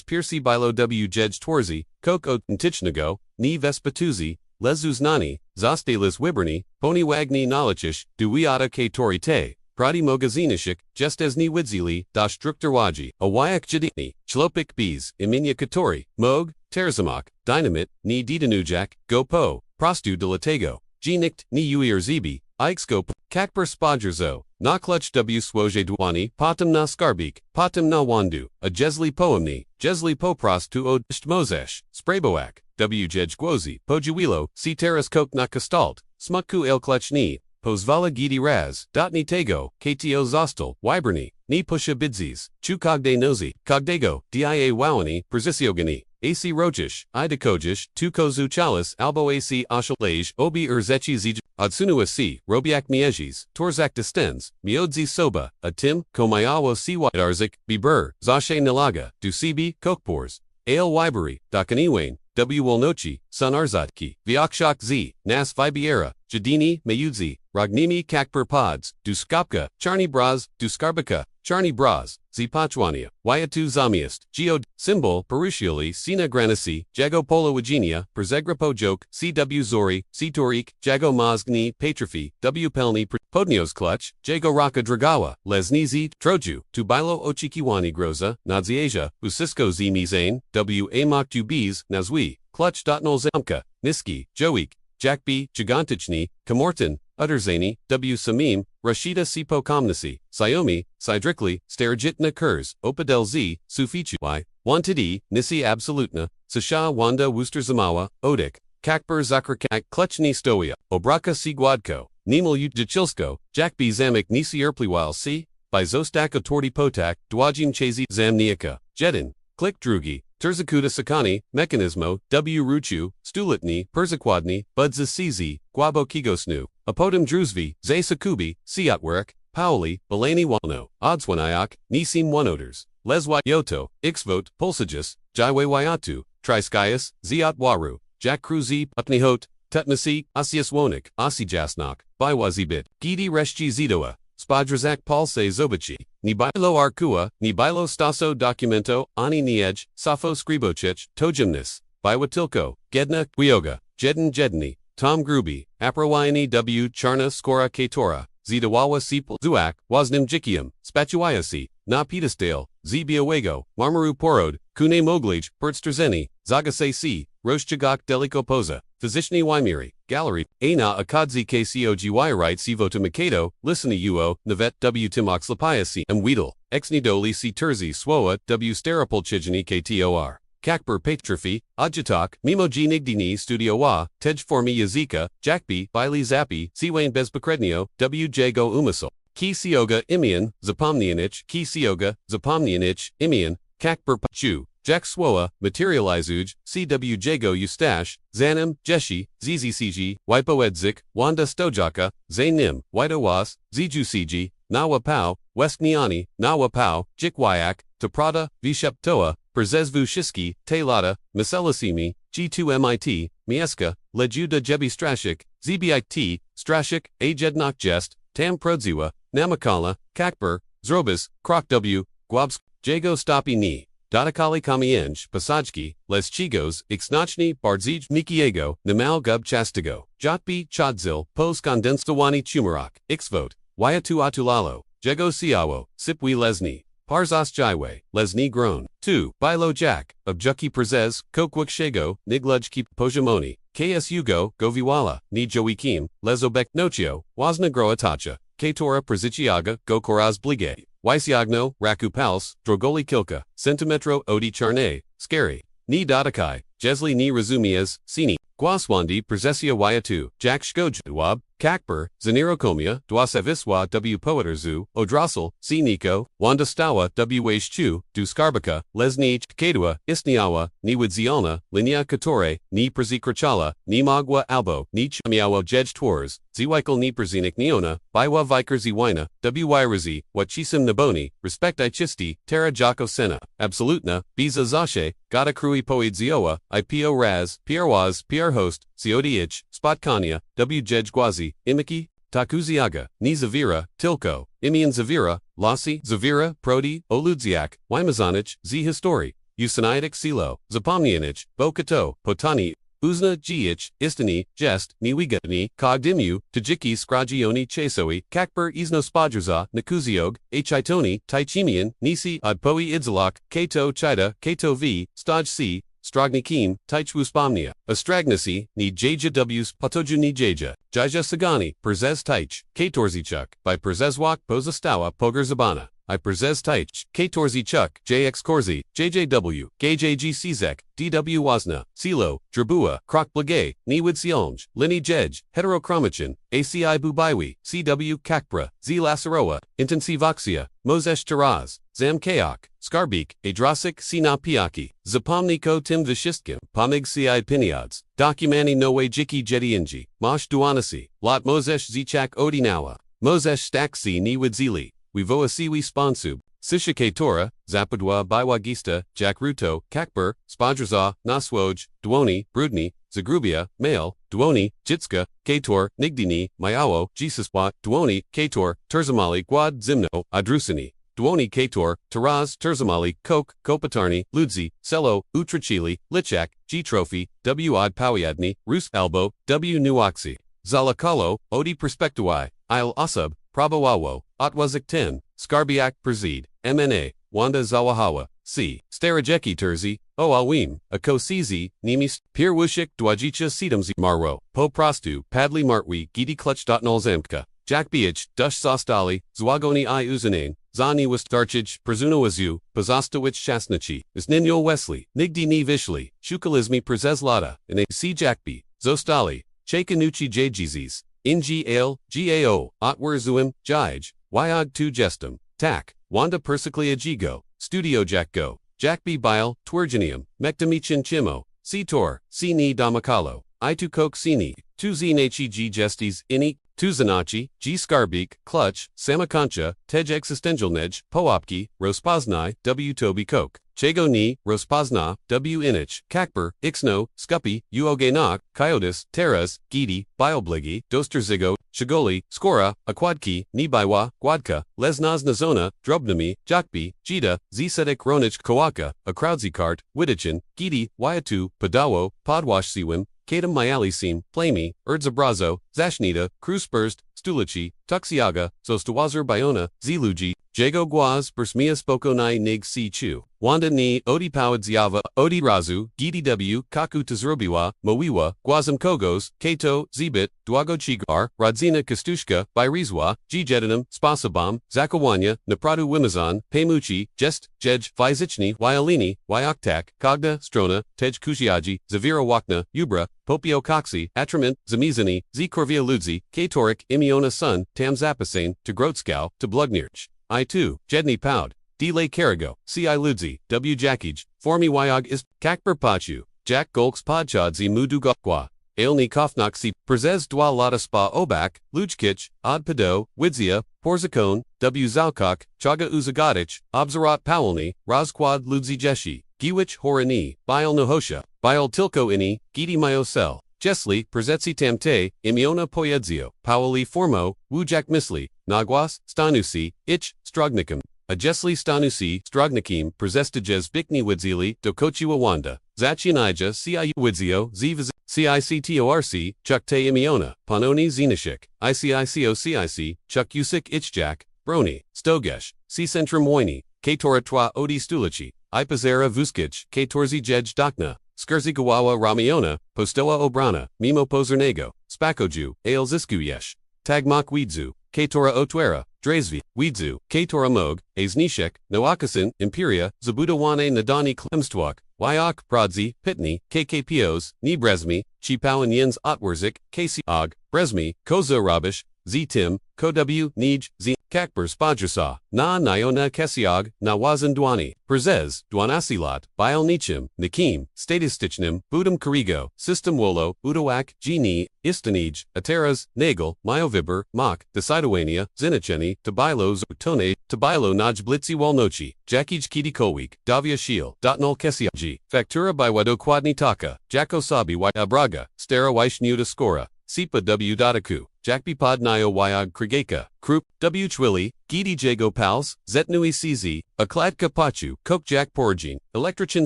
Piersi Bilo W. Jedj Twarzi, Koko Ntichnago, Ni Vespatuzi, Lezuz Nani, Zastelis Wiberni, Poni Wagni Nalachish, Duwiata K. Torite, Pradi Mogazinishik, Jestes Ni Widzili, Dash Drukterwaji, Awayak Jadini, Chlopik Bees, Iminya Katori, Mog, Terzamak, Dynamit, Ni Didanujak, Gopo, Prostu Delatego, Gnikt, Ni Uir Zibi, Ixscope, Kakper Spodjerzo, Na Clutch W. Swoje Dwani, Patum Na Skarbik, Patum Na Wandu, A Jesli Poemni, Jesli Popras Tu Od Mozesh, Sprayboak, W. Jej Gwozi, Pojuilo, Si Teras Kok Na Kastalt, Smutku El Clutch Ni, Pozvala Gidi Raz, Dotni Tego, KTO Zostel, Wyberni, Ni Pusha Bidzis, Chukogde Nozi, Kogdego, Dia Wawani, Persisiogani, AC Rojish, Ida Kojish, Tukozu Chalice, Albo AC Ashalage, Obi Urzechi Zij, Adsunua C, Robiak Miejis, Torzak Distens, Miodzi Soba, Atim, Komayawa Siwa Arzik, Bibur, Zashe Nilaga, Dusibi, Kokpors, Ale Wyberi, Dakaniwane, W. Wolnochi, Sun Arzatki, Viakshak Z, Nas Vibiera, Jadini, Mayudzi, Ragnimi Kakper Pods, Duskapka, Charni Braz, Duskarbaka, Charni Braz, Zipachwania, Wyatu Zamiast, Geod, Symbol, Perushioli, Sina Granasi, Jago Polo Wagenia, Perzegrapo Joke, CW Zori, Citorik, Jago Mazgni, Patraphi, W. Pelni, Podnios Clutch, Jago Raka Dragawa, Lesnizi, Troju, Tubilo Ochikiwani Groza, Nadziasia, Usisko Z Mizane, W. Amok Tubis, Nazwi, Clutch. Zamka, Niski, Joik, Jackby, Gigantichni, Kamortan, Utterzani, W. Samim, Rashida Sipo Komnasi, Siomi, Sidrikli, Sterajitna Kurz, Opadel Z, Sufichu Y, Wantidi, Nisi Absolutna, Sasha Wanda Wusterzamawa, Odik, Kakber Zakrakak, Klechni Stoia, Obraka Sigwadko, Nimel Utjachilsko, Jackby Zamek Nisi Erpliwal C, by Zostaka Torti Potak, Dwajim Chazi Zamniaka, Jedin, Klik Drugi, Terzakuta Sakani, Mechanismo, W. Ruchu, Stulitni, Perzakwadni, Budza CZ, Guabo Kigosnu, Apodum Druzvi, Zay Sakubi, Siatwerk, Pauli, Balani Walno, Odswanayak, Nisim Onoders, Leswa Yoto, Ixvot, Pulsagus, Jaiwe Wayatu, Triskias, Ziat Waru, Jack Cruzi, Upnihot, Tutmasi, Asiaswonik, Asijasnok, Biwazibit, Gidi Reszci Zidoa, Spodrzak Palse Zobachi, Nibilo Arkua, Nibilo Staso Documento, Ani Niej, Safo Skribocic, Tojimnis, Biwatilko, Gedna, Wioga, Jedni, Tom Gruby, Aprawayani W. Charna Skora Katora, Zidawawa Sipal, Zuak, Wasnim Jikium, Spatuiasi, Na Pedestal, Zbiawego, Marmaru Porod, Kune Moglij, Pertsterzeni, Zagase C, Roshchagak Deliko Poza, Physiciani Wymiri, Gallery, Ana Akadzi KCOGY Right Sivota Mikado, Listeni Uo, Navet W. Timox Lapiasi, M. Weedle, Exnidoli C. Terzi Swoa, W. Sterapol Chijani KTOR. Kakper Patrophy, Adjatak, Mimoji Nigdini Studio Wa, Tejformi Yazika, Jackby, Bailey Zappi, Siwain Bezbakrednio, W. Jago Umasol, Ki Sioga Imian, Zapomnianich, Ki Sioga, Zapomnianich, Imian, Kakper Pachu, Jack Swoa, Materializuj, CW Jago Eustache, Zanim, Jeshi, ZZCG, Wipo Edzik, Wanda Stojaka, Zainim, Widowas, Zijusiji, Nawa Pau, Westniani, Nawa Pau, Jikwyak, Taprada, Visheptoa, Przezvu Shiski, Telada, Miselasimi, G2MIT, Mieska, Lejuda Jebi Strashik, ZBIT, Strashik, Ajednok Jest, Tam Prodziwa, Namakala, Kakber, Zrobis, Krok W, Gwabsk, Jago Stopi Ni, Dodakali Kamienj, Pasajki, Les Chigos, Ixnachni, Bardzij, Mikiego, Namal Gub Chastigo, Jotbi, Chodzil, Pos Kondenstawani Chumarak, Ixvote, Wyatu Atulalo, Jego Siawo, Sipwi Lesni. Parzas Jaiwe, Lesni Groan. 2. Bilo Jack, Objuki Prezes, Kokwuk Shego, Niglujki Pojamoni, KS Yugo, Goviwala, Ni Joikim, Lezobek Nochio, Wazna Groatacha, Katora Prezichiaga, Gokoraz Blige, Wysiagno, Raku Pals, Drogoli Kilka, Centimetro Odi Charne, Scary, Ni Dadakai, Jesli Ni Razumiez, Sini, Gwaswandi Prezesia Wyatu, Jack Shkojwab, Kakper, Zanirokomia, Dwaseviswa W. Poeterzu, Odrasel, C. Nico, Wandastawa W. Washchu, Du Skarbaka, Lesnich, Kadua, Isniawa, Ni Widzialna, Linia Katore, Ni Prezikrachala, Ni Magwa Albo, Ni Chamiawa Jej Twors, Ziwikel Ni Prezinik Neona, Biwa Viker Ziwina, W. Wyrazi, Wachisim Naboni, Respect I Chisti, Terra Jako Sena, Absolutna, Biza Zashe, Gata Krui Poid Zioa, IPO Raz, Pierwaz, PR Host, Siodiich, Spotkania, W. Jej Gwazi, Imiki, Takuziaga, Ni Zavira, Tilko, Imian Zavira, Lassi, Zavira, Prodi, Oludziak, Wymazanich, Z Histori, Usaniatic Silo, Zapomnianich, Bokato, Potani, Uzna, Giich, Istani, Jest, Niwigatni, Kogdimu, Tajiki Skragioni Chesoi, Kakper Izno Spadrza, Nakuziog, Hitoni, Taichimian, Nisi, Adpoi Idzalak, Kato Chida, Kato V, Stoj C, Strognikim, Taichwuspomnia, Astragnasi, Ni Jaja Ws, Patoju Ni Jaja, Jaja Sagani, Perzez Taich, Katorzichuk, by Perzezwak Pozastawa Pogerzabana, I Perzez Taich, Katorzichuk, JX Korzi, JJW, KJG Czek, DW Wazna, Silo, Drabua, Krok Blagay, Niwid Sionj, Lini Jej, Heterochromachin, ACI Bubaiwi, CW Kakpra, Z Lasaroa, Intensivoxia, Mozesh Taraz, Zam Kaok, Skarbik, Adrasik Sina Piaki, Zapomniko Tim Vishistkim, Pomig Ci Piniods, Documani Nowe Jiki Jetiinji, Mosh Duanasi, Lot Mozesh Zichak Odinawa, Mozesh Staksi Niwid Zili, Wivoa Siwi Sponsub, Sishike Tora, Zapadwa Biwagista, Jack Ruto, Kakber, Spodrza, Naswoj, Duoni, Brudni, Zagrubia, Male, Duoni, Jitska, Kator, Nigdini, Mayawo, Jesuswa, Duoni, Kator, Terzamali, Guad Zimno, Adrusini, Duoni Kator, Taraz, Terzamali, Kok, Kopatarni, Ludzi, Selo, Utrachili, Lichak, G Trophy, W Odd Powiadni, Rus Albo, W Nuoxi, Zalakalo, Odi Perspectuai, Isle Asub, Prabawawo, Otwazik 10, Skarbiak Perzid, MNA, Wanda Zawahawa, C. Starajeki Terzi, O Alwim, Ako Sizi, Nimis, Pir Wushik Dwajicha Sidamzi Marwo, Po Prastu, Padli Martwi, Gidi Clutch.nolzamka, Jack Biich, Dush Sostali, Zwagoni I Uzanain, Zani Wastarchij, Prezunowazu, Pazostowich Shasnachi, Isninyo Wesley, Nigdi Ni Vishli, Shukalizmi Prezezlada, and A. C. Jackby, Zostali, Chakanuchi Jjizis, Inji Ale, Gao, Otwerzuim, Jij, Wyog 2 Gestum, Tak, Wanda Persiclia Jigo, Studio Jack Go, Jackby Bile, Twerginium, Mectamichin Chimo, C. Tor, C. Ni Damakalo, I2 Coke Sini, 2 Zinachi G Gestis, Ini, 2 Zanachi, G Skarbik, Clutch, Samakancha, Tej Existentialnej, Poopki, Rospoznai, W Toby Coke, czego ni, rozpozna, w inich, kakper, ixno, skupi, uoganak, coyotes, teraz, gidi, biobligi, dosterzygo, shigoli, skora, akładki, nibiwa, gładka, lesnaz nazona, drobnami, jakpi, jita, zisetek ronich koaka, akraudzikart, widichin, gidi, wyatu, padawo, podwashsiwim, katam myalisim, plami, erdzabrazo, zashnita, kruspurst, stulici, tuxiaga, zostawazur biona, ziluji, jego głaz, bersmia spokonai nig si chu. Wanda ni, odi powiedzjawa, odi razu, gdw, kaku tazrobiwa, mowiwa, głazem kogos, kato, zibit, dwago chigar, rodzina kastushka, byrizwa, gjedinum, spasabam, zakawanya, napradu wimazan, pemuchi, jest, jej, vizichni, wyalini, wyoktak, kogda, strona, tej kujiaji, zavira wakna, ubra, popio coxi, atrament, zamizani, z korvia ludzi, katorik, imiona sun, tam zapasane, to grotskau, to blugnirch. I2, jedni poud, delay carigo, ci ludzi, w jakij, formi wyog ist, kakper pachu, jak golks podchodzi mudugakwa, ailni kofnoksi, prezes dwa lata spa obak, lujkich, od pado, widzia, porzakon, w zalkok, chaga uzagadich, obzarat pawelni, rozquad ludzi jeshi, giwich horani, bile nohosha, bile tilko ini, gidi myosel. Jesli, prezetsi tamte, imiona poyedzio, paweli formo, wujak misli, nagwas, stanusi, ich, strognikum. A jesli stanusi, strognikim, prezestijes bikni widzili, dokochiwa wanda, zachinija ciu widzio, zivaz, cictorc, chukte imiona, panoni zenishik, icicocic, chuk usik ichjak, broni, stogesh, centrum woini, katora twa odi stulici, ipazera vuskich, katorzi jej dokna. Skurzigawawa Ramiona, Postoa Obrana, Mimo Pozernego, Spakoju, Ale Zisku Yesh, Tagmak Widzu, Katora Otwera, Dresvi, Widzu, Katora Mog, Aznishek, Noakasin, Imperia, Zabudawane Nadani Klemstwak, Wyok, Pradzi, Pitni, KKPOs, Nibrezmi, Chipawan Yens Otwerzik, Kasi Og, Brezmi, Kozo Rabish, Z Tim, KW, Nij, Z, Kakber Spadrasa, Na Nyona Kesiog, Nawazan Dwani, Prezez, Dwanasilat, Bile Nichim, Nikim, Statistichnim, Budum Karigo, System Wolo, Udawak, Gini, Istanij, Ateras, Nagel, Myoviber, Mach, Desidawania, Zinicheni, Tabilo Zutone, Tabilo Naj Blitzi Walnochi, Jakij Kidi Kowik, Davia Shiel, Dotnol Kesiaji, Factura by Wado Kwadni Taka, Jakosabi y Abraga, Stera Wyshnuda Skora, Sipa W. Dotaku, Jakbi Pod Nio Wyog Krigeka, Krup, W. Chwili, Gidi Jago Pals, Zetnui CZ, Akladka Pachu, Kok Jack Porjin, Electrichin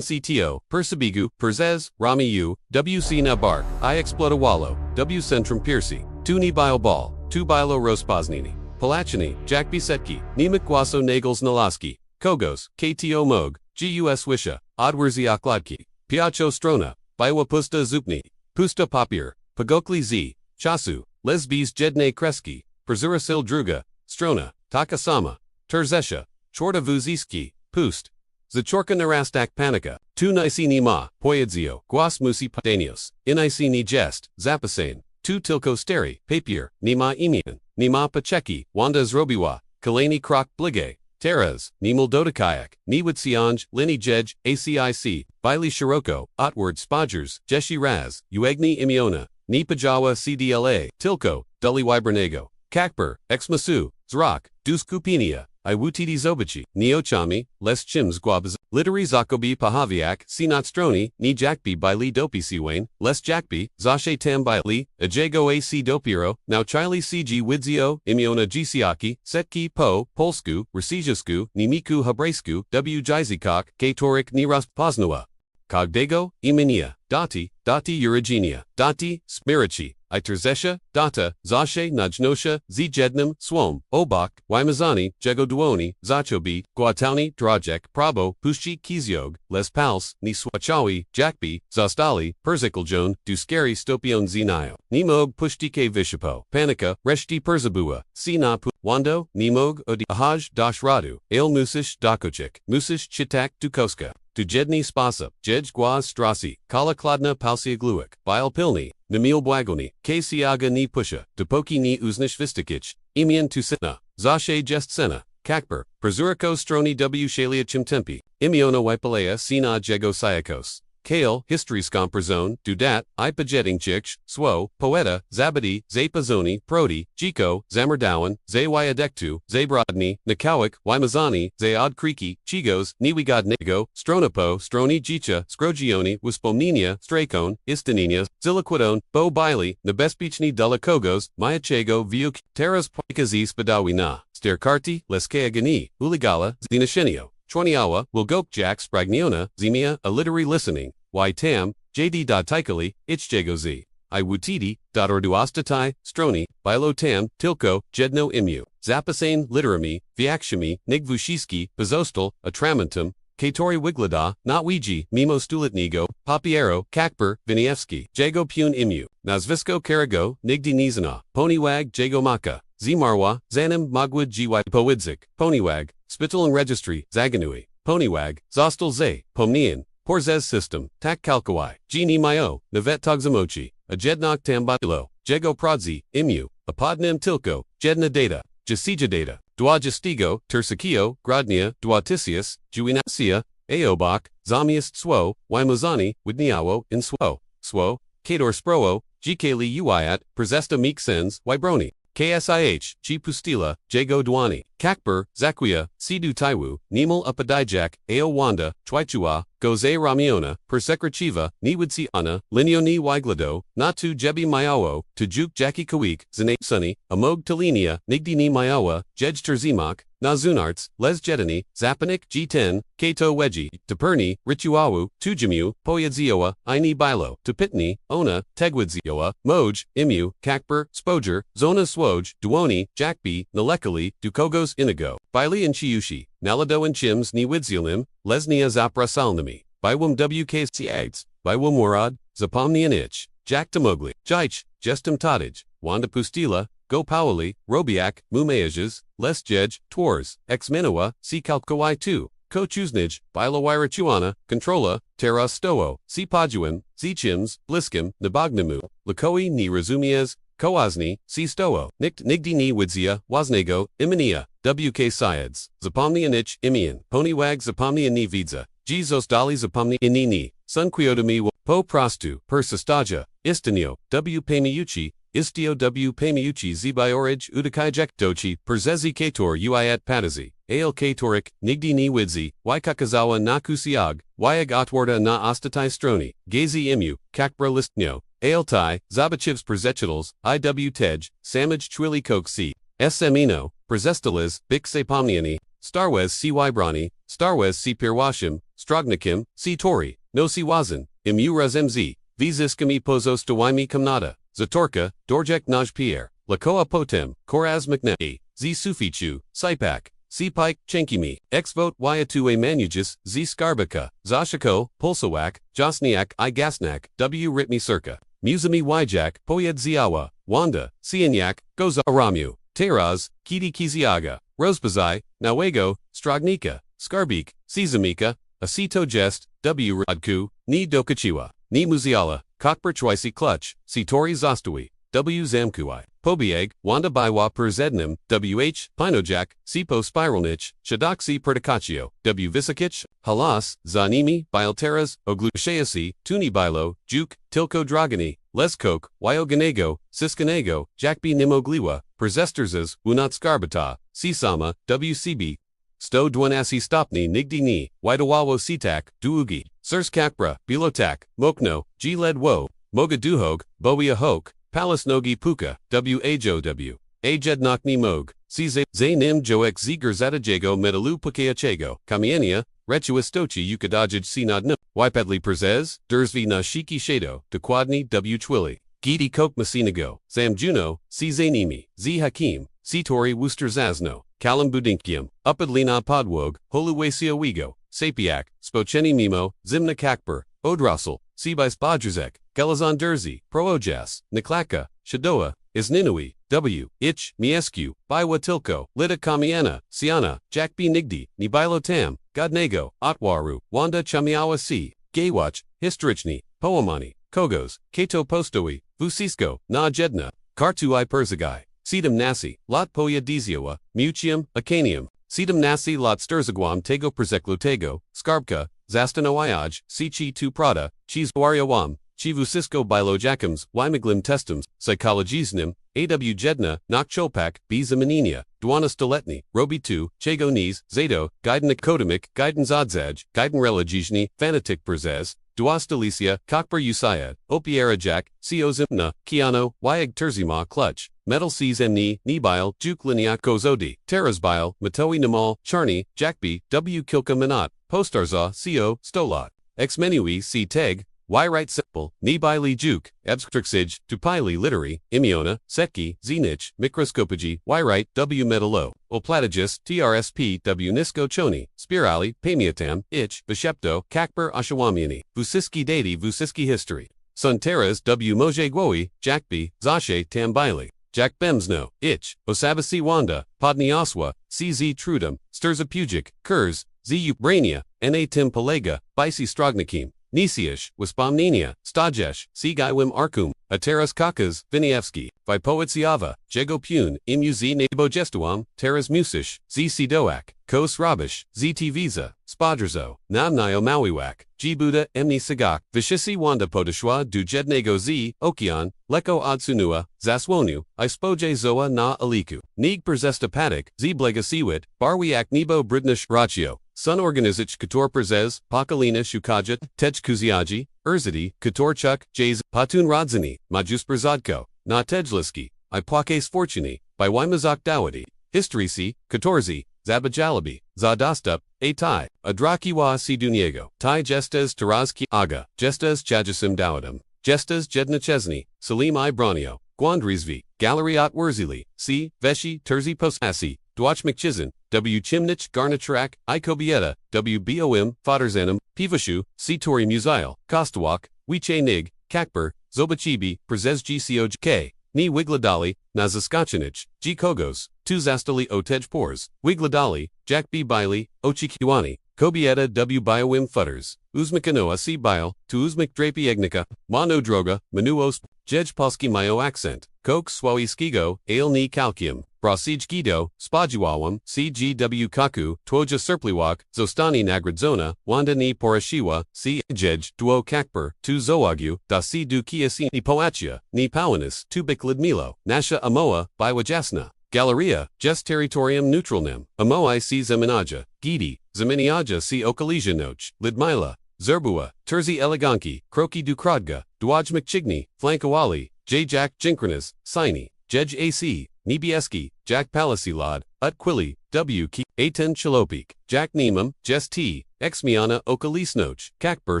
CTO, Persabigu, Perzez, Rami U, WC Nabark, I Explodawalo, W. Centrum Piercy, Tuni Biobal, Tu Bilo Rospoznini, Palachini, Jack Bisetki, Nemik Guaso Nagels Nalaski, Kogos, KTO Mog, GUS Wisha, Odwerzi Akladki, Piacho Strona, Biwa Pusta Zupni, Pusta Papier, Pagokli Z, Chasu, Lesbis Jedne Kreski, Przurasil Druga, Strona, Takasama, Terzesha, Chorta Vuziski, Pust, Zachorka Narastak Panika, Tu Nicini Ma, Poyedzio, Guas Musi Padanios, Inicini Jest, Zapasane, Tu Tilko Steri, Papier, Nima Imian, Nima Pacheki, Wanda Zrobiwa, Kalani Krok Blige, Teras, Nimul Dodakayak, Niwitsianj, Lini Jej, ACIC, Bili Shiroko, Otward Spodgers, Jeshi Raz, Uegni Imiona, Ni Pajawa CDLA, Tilko, Dully Wybernego, Kakper, Exmasu, Zrak, Duskupinia, Iwutidi Zobachi, Neochami, Les Chims Guabaz, Literi Zakobi Pahaviak, Sinatstroni, Ni Jakbi by Li Dopi Siwain, Les Jakbi, Zashe Tam by Li, Ajago AC Dopiro, Now Chili CG Widzio, Imiona Gisiaki, Setki Po, Polsku, Rasijasku, Nimiku Habresku, W Jizikok, Katorik Niras Poznua. Kogdego, Iminia, Dati, Uragenia, Dati, Smirichi, Iterzesha, Data, Zashe Najnosha, Zjednim, Swom, Obak, Wymazani, Jegoduoni, Zachobi, Guatauni, Drajek, Prabo, Pushchi Kiziog, Les Pals, Ni Swachawi, Jakbi, Zastali, Perzikaljon, Duskeri Stopion Zinayo, Nimog Pushtike Vishapo, Panika, Reshti Perzabua, Sinapu, Wando, Nimog, Odi, Ahaj, Dashradu, Ale Musish, Dakochik, Musish Chitak, Dukoska. Tu jedni spasa, jej guaz strasi, kala kladna palsia gluik, bile pilni, namil bwagoni, kasiaga ni pusha, depoki ni uznish vistakich, imian tu sitna, zashe jest sena, kakper, prezuriko stroni w shalia chimtempi, imiona wipalea sina jego siakos. Kale, history skomperzone, dudat, I pojedingchich, swo, poeta, zabadi, zapazoni, prodi, jiko, zamerdawan, zay adektu, zabrodni, nakawik, wymazani, zay kriki, chigos, niwigod nego, stronopo, stroni jicha, scrogioni, wispomninia, strakon, istinina, ziliquidone, bo bili, nebespichni dulakogos, myachego, viuk, teras poikazi spadawina, sterkarti, leskea gani, uligala, zinashenio. Chwaniawa, Wilgok Jack Spragniona, Zemia, a literary listening, Y Tam, JD. Tikali, Ichjago Z. I Wutiti, Orduastatai, Stroni, Bilo Tam, Tilko, Jedno Imu, Zapasane, Literami, Viakshami, Nigvushiski, Bazostal, Atramantum, Katori Wiglada, Notwiji, Mimo Stulitnigo, Papiero, Kakper, Vinievski, Jago Pun Imu, Nazvisko Karago, Nigdi Nizana, Ponywag, Jago Maka, Zimarwa, Zanim, Magwid Gy Powidzik, Ponywag, Spital and Registry, Zaganui, Ponywag, Zostal Zay, Pomnian, Porzez System, Tak Kalkawai, Gini Mayo, Navet Togzamochi, Ajednok Tambilo, Jego Prodzi, Imu, Apodnim Tilko, Jedna Data, Jasija Data, Dwajastigo, Tersakio, Grodnia, Dwatisius, Juinasia, Aobak, Zamiast Swo, Wymazani, Widniawo, in Swo, Kador Sprowo, Gkali Uiat, Prezesta Meek Sens, Wybroni. KSIH, Chi Pustila, Jago Dwani, Kakper, Zakwia, Sidu Taiwu, Nimal Upadijak, Ao Wanda, Chwaichua, Goze Ramiona, Persekrechiva, Niwidsi Ana, Linio Ni Wiglado, Natu Jebi Mayawo, Tajuk Jackie Kawik, Zane Sunny, Amog Talinia, Nigdi Ni Mayawa, Jej Terzimak, Nazunarts, Les Jedani, Zapanik, G10, Kato Wedgie, Teperni, Rituawu, Tujimu, Poyadzioa, Ini Bilo, Tepitni, Ona, Tegwidzioa, Moj, Imu, Kakper, Spoger, Zona Swoj, Duoni, Jackby, Nalekali, Dukogos Inigo, Bili and Chiushi, Nalado and Chims Ni Widzilim, Lesnia Zapra Salnami, Bywum WKCAGs, Bywum Warad, Zapomni and Ich, Jack Tamogli, Jaich, Jestem Tadij, Wanda Pustila, Go Powali, Robiak, Mumeages, Les Jej, Twars, Ex Minowa, Si Kalkawai 2, Ko Chuznij, Bilawira Chuana, Controla, Terra Stoo, Si Pajuim, Zichims, Bliskim, Nabagnamu, Lakoi Ni Razumiez, Koazni, Si Stoo, Nikt Nigdi Ni Widzia, Wasnego, Iminia, WK Syeds, Zapomni Anich, Imian, Ponywag Zapomni Ani Vidza, Jizos Dali Zapomni Inini, Sun Quiotami, Po Prastu, Persistaja, Istinio, W Pamiuchi, Istio W Pamiuchi Zibiorij Udakijek Dochi, Perzezi Kator Uiat Patazi, Ael Katorik, Nigdi Ni Widzi, Waikakazawa Nakusiag, Wyag Otwarda Na Ostatai Stroni, Gazi Imu, Kakbra Listnyo, Ael Tai, Zabachivs Perzechitals, IW Tej, Samaj Chwili Coke C, Semino, Perzestaliz, Bik Sepomniani, Starwez C. Wybrani, Starwez C. Pirwashim, Strognakim, C. Tori, No C. Wazan, Imu Razmz, Viziskami Pozos Dawimi Kamnada, Zatorka, Dorjek Naj Pierre, Lakoa Potem, Koraz McNe, Z. Sufichu, Sipak, C. Pike, Chenkimi, Exvote Wyatue Manugis, Z. Skarbika, Zashako, Pulsawak, Josniak I. Gasnak, W. Ritmi Circa, Muzami Wijak, Poyed Ziawa, Wanda, Sianyak, Goza Aramu, Teraz, Kiti Kiziaga, Rosebazai, Nawego, Strognika, Skarbik, Sizamika, Asito Jest, W. Radku, Ni Dokachiwa, Ni Muziala, Kokper Chwaisi Clutch, Sitori Zostui, W. Zamkuai, Pobieg, Wanda Baiwa Perzednim, WH, Pinojak, Sipo Spiralnich, Shadoksi Perticaccio, W. Visakich, Halas, Zanimi, Bilteras, Oglusheasi, Tuni Bilo, Juk, Tilko Dragani, Leskok, Wyoganego, Siskanego, Jakbi Nimogliwa, Perzesterzes, Unat Skarbata, Sisama, WCB, Sto Dwanasi Stopni Nigdi Ni, Widawawo Sitak, Duugi, Sirs Kakbra, Bilotak, Mokno, G Led Wo, Moga Duhog, Boia Hok, Palace Nogi Puka, W. Ajo W. Ajednokni Mog, C. Zanim Joek Ziger Zatajago Metalu Pukeachego, Kamienia, Rechuistochi Ukadajaj Sinadnum, Wipedli Perzez, Dursvi na Shiki Shado, Dequadni W. Chwili, Gidi Kok Masinago, Zam Juno, C. Zanimi, Z. Hakim, C. Tori Wooster Zazno, Kalam Budinkium, Upadlina Podwog, Holuwasio Wigo, Sapiak, Spocheni Mimo, Zimna Kakper, Odrasel, Sibis Badrzek, Gelazon Derzi, Proojas, Niklaka, Shadoa, Isninui, W. Ich, Miescu, Biwa Tilko, Lita Kamiana, Siana, Jack B. Nigdi, Nibilo Tam, Godnego, Otwaru, Wanda Chamiawa C. Gaywatch, Histrichni, Poamani, Kogos, Kato Postoi, Vusisko, Na Jedna, Kartuai Perzagai, Sedum Nasi, Lot Poya Dizioa, Mutium, Acanium, Sedum Nasi Lot Sturzaguam Tego Perzeklo Tego, Skarbka, zastanowiaj, si tu prada, cheese wariawam, Chivusisko bilo jakams, wymiglim testums, psychologisnim, aw jedna, nok chopak, b zamaninia, dwana stoletni, robi tu, chego nis, zato, guiden kodamik, guiden zodzaj, guiden religijni, fanatic perzez, duastalicia, kokper usayad, opiera jack, siozimna, kiano, wyag terzima clutch, metal seas mni, nibile, juk liniak kozodi, terazbile, matoi namal, charni, jackby, w kilka minot, postarza, co, stolot, exmenui c teg, y right simple, ni bili juk, abstrixij, tupili literary, imiona, setki, zenich, microscopigi, y right, w metalo, oplatagus, trsp, w nisko choni, spirali, pamiatam, ich, bishepto, kakper ashawamiani, vusiski deity vusiski history. Sunteras w moje gwoi, jackby, zashe tambili. Jack Bemsno, Ich, Osabasi Wanda, Podni Oswa, CZ Trudum, Sturza Pugic, Kurz, Zu Brania, Na Tim Palega, Bisi Strognakim, Nisiash, Wispomnenia, Stajesh, Sigaiwim Arkum, Ateras Kakas, Vinievski, Vipoetsiava, Jego Pune, Imuz Nebo Gestuam, Teras Musish, Z Sidoak, Kos Rabish, ZT Visa, Spadrzo, Namnio Mawiwak, Jibuda Emni Sagak, Vishisi Wanda Podashwa du Jednego Z, Okion, Leko Adsunua, Zaswonu, Ispoje Zoa na Aliku, Nig Perzesta Patik, Zblega Siwit, Barwiak Nebo Bridnish Ratio. Sun Organizich Kator Perzez, Pakalina Shukajat, Tej Kuziaji, Urzidi, Katorchuk, Jays, Patun Rodzini, Majus Berzadko, Na Tejliski, I Pwakes Fortuny, by Wymazak Dawadi, Historisi, Katorzi, Zabajalabi, Zadastup, A Tai, Adrakiwa Si Duniego, Tai Gestes Tarazki Aga, Gestes Chajasim Dawadam, Gestes Jednachesni, Salim I Branio, Guandrizvi, Galeriot Wurzili, C. Veshi Terzi Posasi, Dwach McChizen, W. Chimnich Garnachrak, Ikobieta, W. Bom, Fodderzanum, Pivashu, C. Tori Musail, Kostawak, Wiche Nig, Kakper, Zobachibi, Przez GCOJK, Ni Wigladali, Nazaskachanich, G. Kogos, Tu Zastali O Tej Pors, Wigladali, Jack B. Biley, Ochikiwani, Kobieta W. Biowim Futters, Uzmakanoa C. Bile, Tu Uzmak Drapi Egnika, Mono Droga, Manuos, Jej Polski Mayo Accent, Kok Swawi Skigo, Ale Ni Kalkium, Brasij Gido, Spajiwawam, CGW Kaku, Twoja Serpliwak, Zostani Nagradzona, Wanda Ni Porashiwa, C. Jej, Duo Kakper, Tu Zoagu, Dasi Du Kiasi Ni Poachia, Ni Powanis, Tubik Lidmilo, Nasha Amoa, Biwajasna. Galeria, Jes Territorium Neutralnem, Amoai C. Zeminaja, Gidi, Zeminiaja C. Okalija Noch, Lidmila, Zerbua, Terzi Eleganki, Kroki Dukradga, Duaj McChigni, Flankawali, J. Jack Jinkrinas, Sini, Jej AC, Nibieski, Jack Palasilad, Utquili, W. Ki, Aten Chilopik, Jack Nemam, Jes T, Exmiana Okalisnoch, Kakper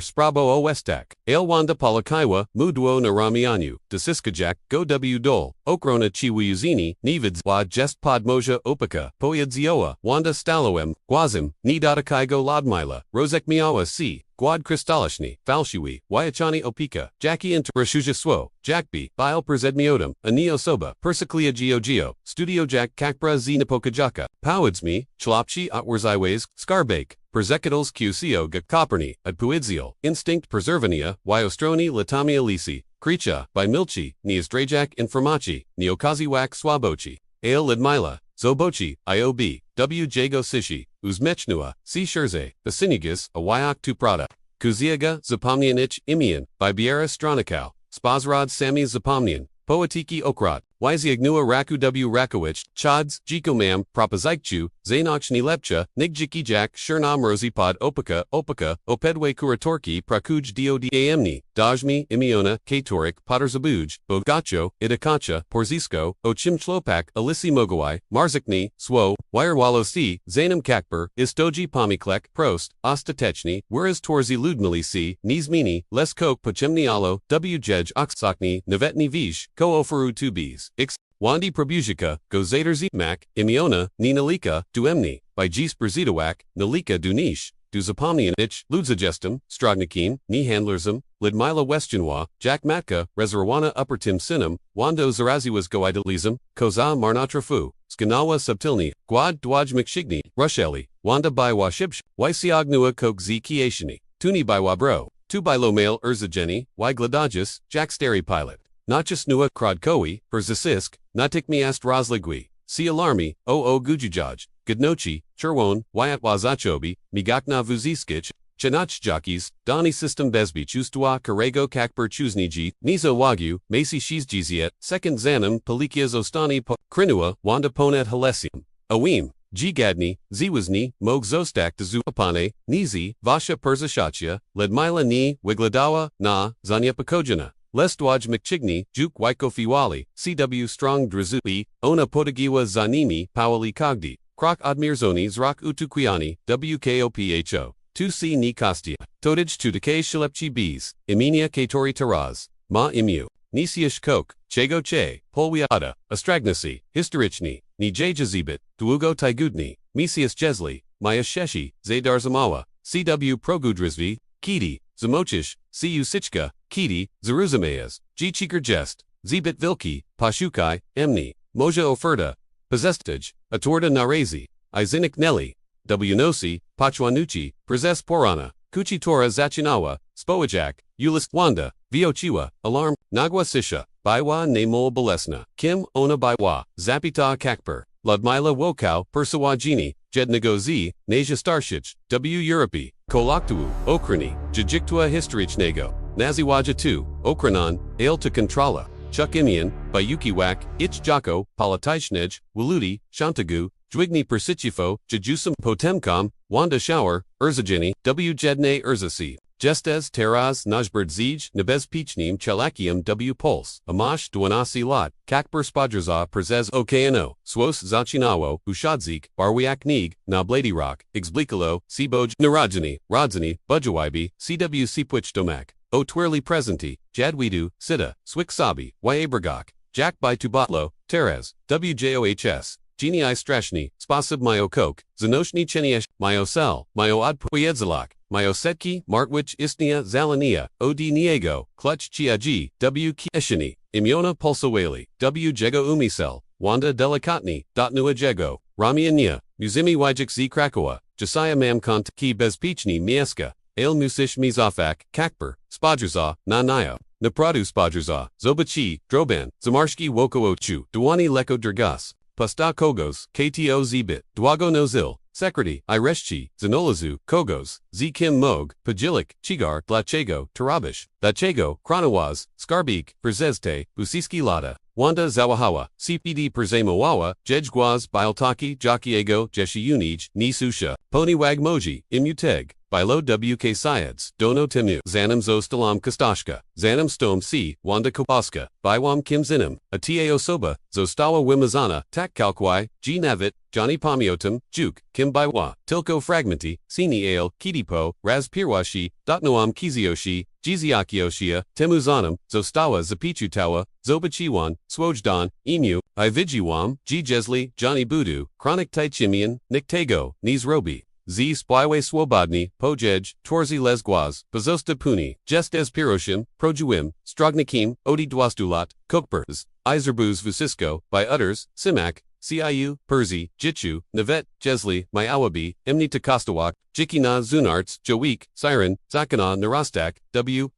Sprabo O Westak, Ailwanda Palakaiwa, Muduo Naramianu, Desiskajak, Go W. Dole, Okrona Chiwiuzini, Nivids La Jest Podmoja Opaka, Poyadzioa, Wanda Staloem, Guazim, Nidatakaigo Ladmila, Rosek Miawa C. Guad Kristalishni, Falshiwi, Wyachani Opika, Jackie Inter Rashuja Swo, Jackby, Bile Perzedmiotum, Anio Soba, Persiclia Geo, Studio Jack Kakbra Zinapokajaka, Powidzmi, Chlopchi Otwarziways, Skarbake, Perzekadals QCO Gakaperni, Adpuidzial, Instinct Preservania, Wyostroni Latamia Lisi, Kricha, by Milchi, Niazdrajak Informachi, Neokaziwak Swabochi, Ale Lidmila, Zobochi, IOB, W. Jago Sishi, Uzmechnua, C. Sherze, Basinigas, Awayak Tu Prada, Kuziaga, Zapomnianich, Imian, by Biera Stronikau, Spazrod Sami Zapomnian, Poetiki Okrat, Wyziagnua Raku W. Rakowich, Chods, Jikomam, Propozikchu, Zainoch Nilepcha, Nigjiki Jack, Shernam Rosipod Opaka, Opedwe Kuratorki, Prakuj Dodamni, Dajmi, Imiona, Katorik, Potterzabuj, Bogacho, Idakacha, Porzisko, Ochimchlopak, Alisi Mogawai, Marzikni, Swo, Wirewalo C, Zainam Kakper, Istoji Pomiklek, Prost, Ostatechni, Whereas Torzi Ludmili C, Nizmini, Leskok Pochemnialo, W. Jej Oksakni, Nevetni Vish, Ko Oferu 2Bs. Ix, Wandi Probuzhika, Gozader Zitmak, Imiona, Ninalika, Duemni, by Gis Brzidawak, Nalika Dunish, Du Zapomnianich, Ludzagestum, Strognakim, Ni Handlersum, Lidmila Westjanwa, Jack Matka, Rezerwana Uppertim Sinum, Wando Zaraziwas Goidalism, Koza Marnatrafu, Skanawa Subtilni, Guad Dwaj Mcshigni, Rusheli, Wanda by Washibsh, Wysiagnua Kok Z Kiashini, Tuni by Wabro, Tu by Lomail Urzageni, Y Gladagis, Jack Steri Pilot. Nachas Nua Krodkowi, Perzasisk, Natikmiast Rosligui, Si Alarmi, O Gujujaj, Gudnochi, Cherwon, Wyat Wazachobi, Migakna Vuziskich, Chanach jockeys, Dani system bezbich ustwa karego kakper chuzniji, Nizo wagyu, Macy shizjiziet, second zanum, Pelikia zostani krinua, Wanda ponet halesium. Awim, Gigadni, Ziwazni, Mog Zostak Dzupapane, Nizi, Vasha Perzashatia, Ledmila ni, Wigladawa, na, Zanya Pakojana. Lestwaj McChigni, Juk Waikofiwali, CW Strong Drazupi, Ona Potagiwa Zanimi, Pawali Kagdi, Krok Admirzoni Zrak Utukwiani, WKOPHO, 2C Ni Kostia, Todij Tudake Shilepchi Bees, Iminia Katori Taraz, Ma Imu, Nisiash Kok, Chego Che, Polwiata, Astragnasi, Historichni, Ni Jajazibit, Duugo Taigudni, Misias Jesli, Maya Sheshi, Zadar Zamawa, CW Progudrizvi, Kiti, Zamochish, Cu Sichka, Kiti, Zeruzamayas, Gichikar Jest, Zibit Vilki, Pashukai, Emni, Moja Oferta, Possestage, Atorda Narezi, Izinik Nelly, Wnosi, Pachwanuchi, Prezes Porana, Kuchitora Zachinawa, Spoajak, Ulis Wanda, Viochiwa, Alarm, Nagwa Sisha, Baiwa Namol Bolesna, Kim Ona Baiwa, Zapita Kakper, Ludmila Wokau, Persawajini, Jednagozi, Naja Starshich, W Europe, Kolaktuwu, Okrani, Jajiktua Historichnego, Naziwaja 2, Okranan, Ailta Kontrala, Chuk Imian, Bayuki Wak, Ich Jako, Palatishnej, Wuludi, Shantagu, Dwigni Persichifo, Jajusam Potemkam, Wanda Shower, Urzajini, W Jedne Urzasi. Jestez Teraz Najbird Zij Nebez Pichnim Chelakium W Pulse Amash Duanasi Lot Kakper Spadraza Prezes Okano Swos Zachinawo Ushadzik Barwiak Nig Nablady Rock Exblikalo Siboj Narajani Rodzani Bujawibi CW Sipwich Domak O Twirly Presenti Jadwidu Sida Swiksabi Yabragok Jack by Tubatlo Terez WJOHS Genii Strashni Spasib Mayo Coke Zanoshni Cheniesh Mayo Sel Mayo Adpoyedzalak Myosetki, Martwich Istnia Zalania, Od Niego, Clutch Chiaji, W Kieshini, Imiona Pulsawali, W Jego Umisel, Wanda Delicatni, Dotnua Jego, Ramiania, Muzimi Wajik Z Krakoa, Josiah Mamkont Ki Bezpichni Mieska, Ale Musish Mizafak, Kakper, Spadraza, Nanayo, Napradu Spadraza, Zobachi, Droban, Zamarski Wokoochu, Dwani Leko Drgas, Pasta Kogos, KTO Zbit, Dwago Nozil, Sekreti, Ireshchi, Zanolazu, Kogos, Z Kim Mog, Pajilik, Chigar, Dlachego, Tarabish, Dachego, Kronawaz, Skarbik, Przezte, Busiski Lada, Wanda Zawahawa, CPD Przemawawa, Jejgwaz, Bialtaki, Jakiego, Jeshi Unij, Nisusha, Poniwag Moji, Imuteg, Bilo WK Syeds, Dono Temu, Zanam Zostalam Kostashka, Zanam Stom C, Wanda Kopaska, Biwam Kim Zinam, Atia Osoba, Zostawa Wimazana, Tak Kalkwai, G Navit, Johnny Pomiotum, Juk, Kim Baiwa, Tilko Fragmenti, Sini Ale, Kidipo, Raz Pirwashi, Dotnoam Kizioshi, Jiziakioshia, Temuzanam, Zostawa Zapichutawa, Zobachiwan, Swojdan, Emu, Ivijiwam, G Jesli, Johnny Budu, Chronic Taichimian, Niktego, Nizrobi. Z Splywe Swobodny, Pojej, Torzi Lesguaz, Bazosta Puni, Jestez Piroshim, Projuim, Strognikim, Odi Dwastulat, Kokpers, Izerbuz Vusisko, by Utters, Simak, Ciu, Perzi, Jichu, Navet, Jesli, Myawabi, Emni Takostawak, Jikina Zunarts, Jowik, Siren, Zakana Narostak, W.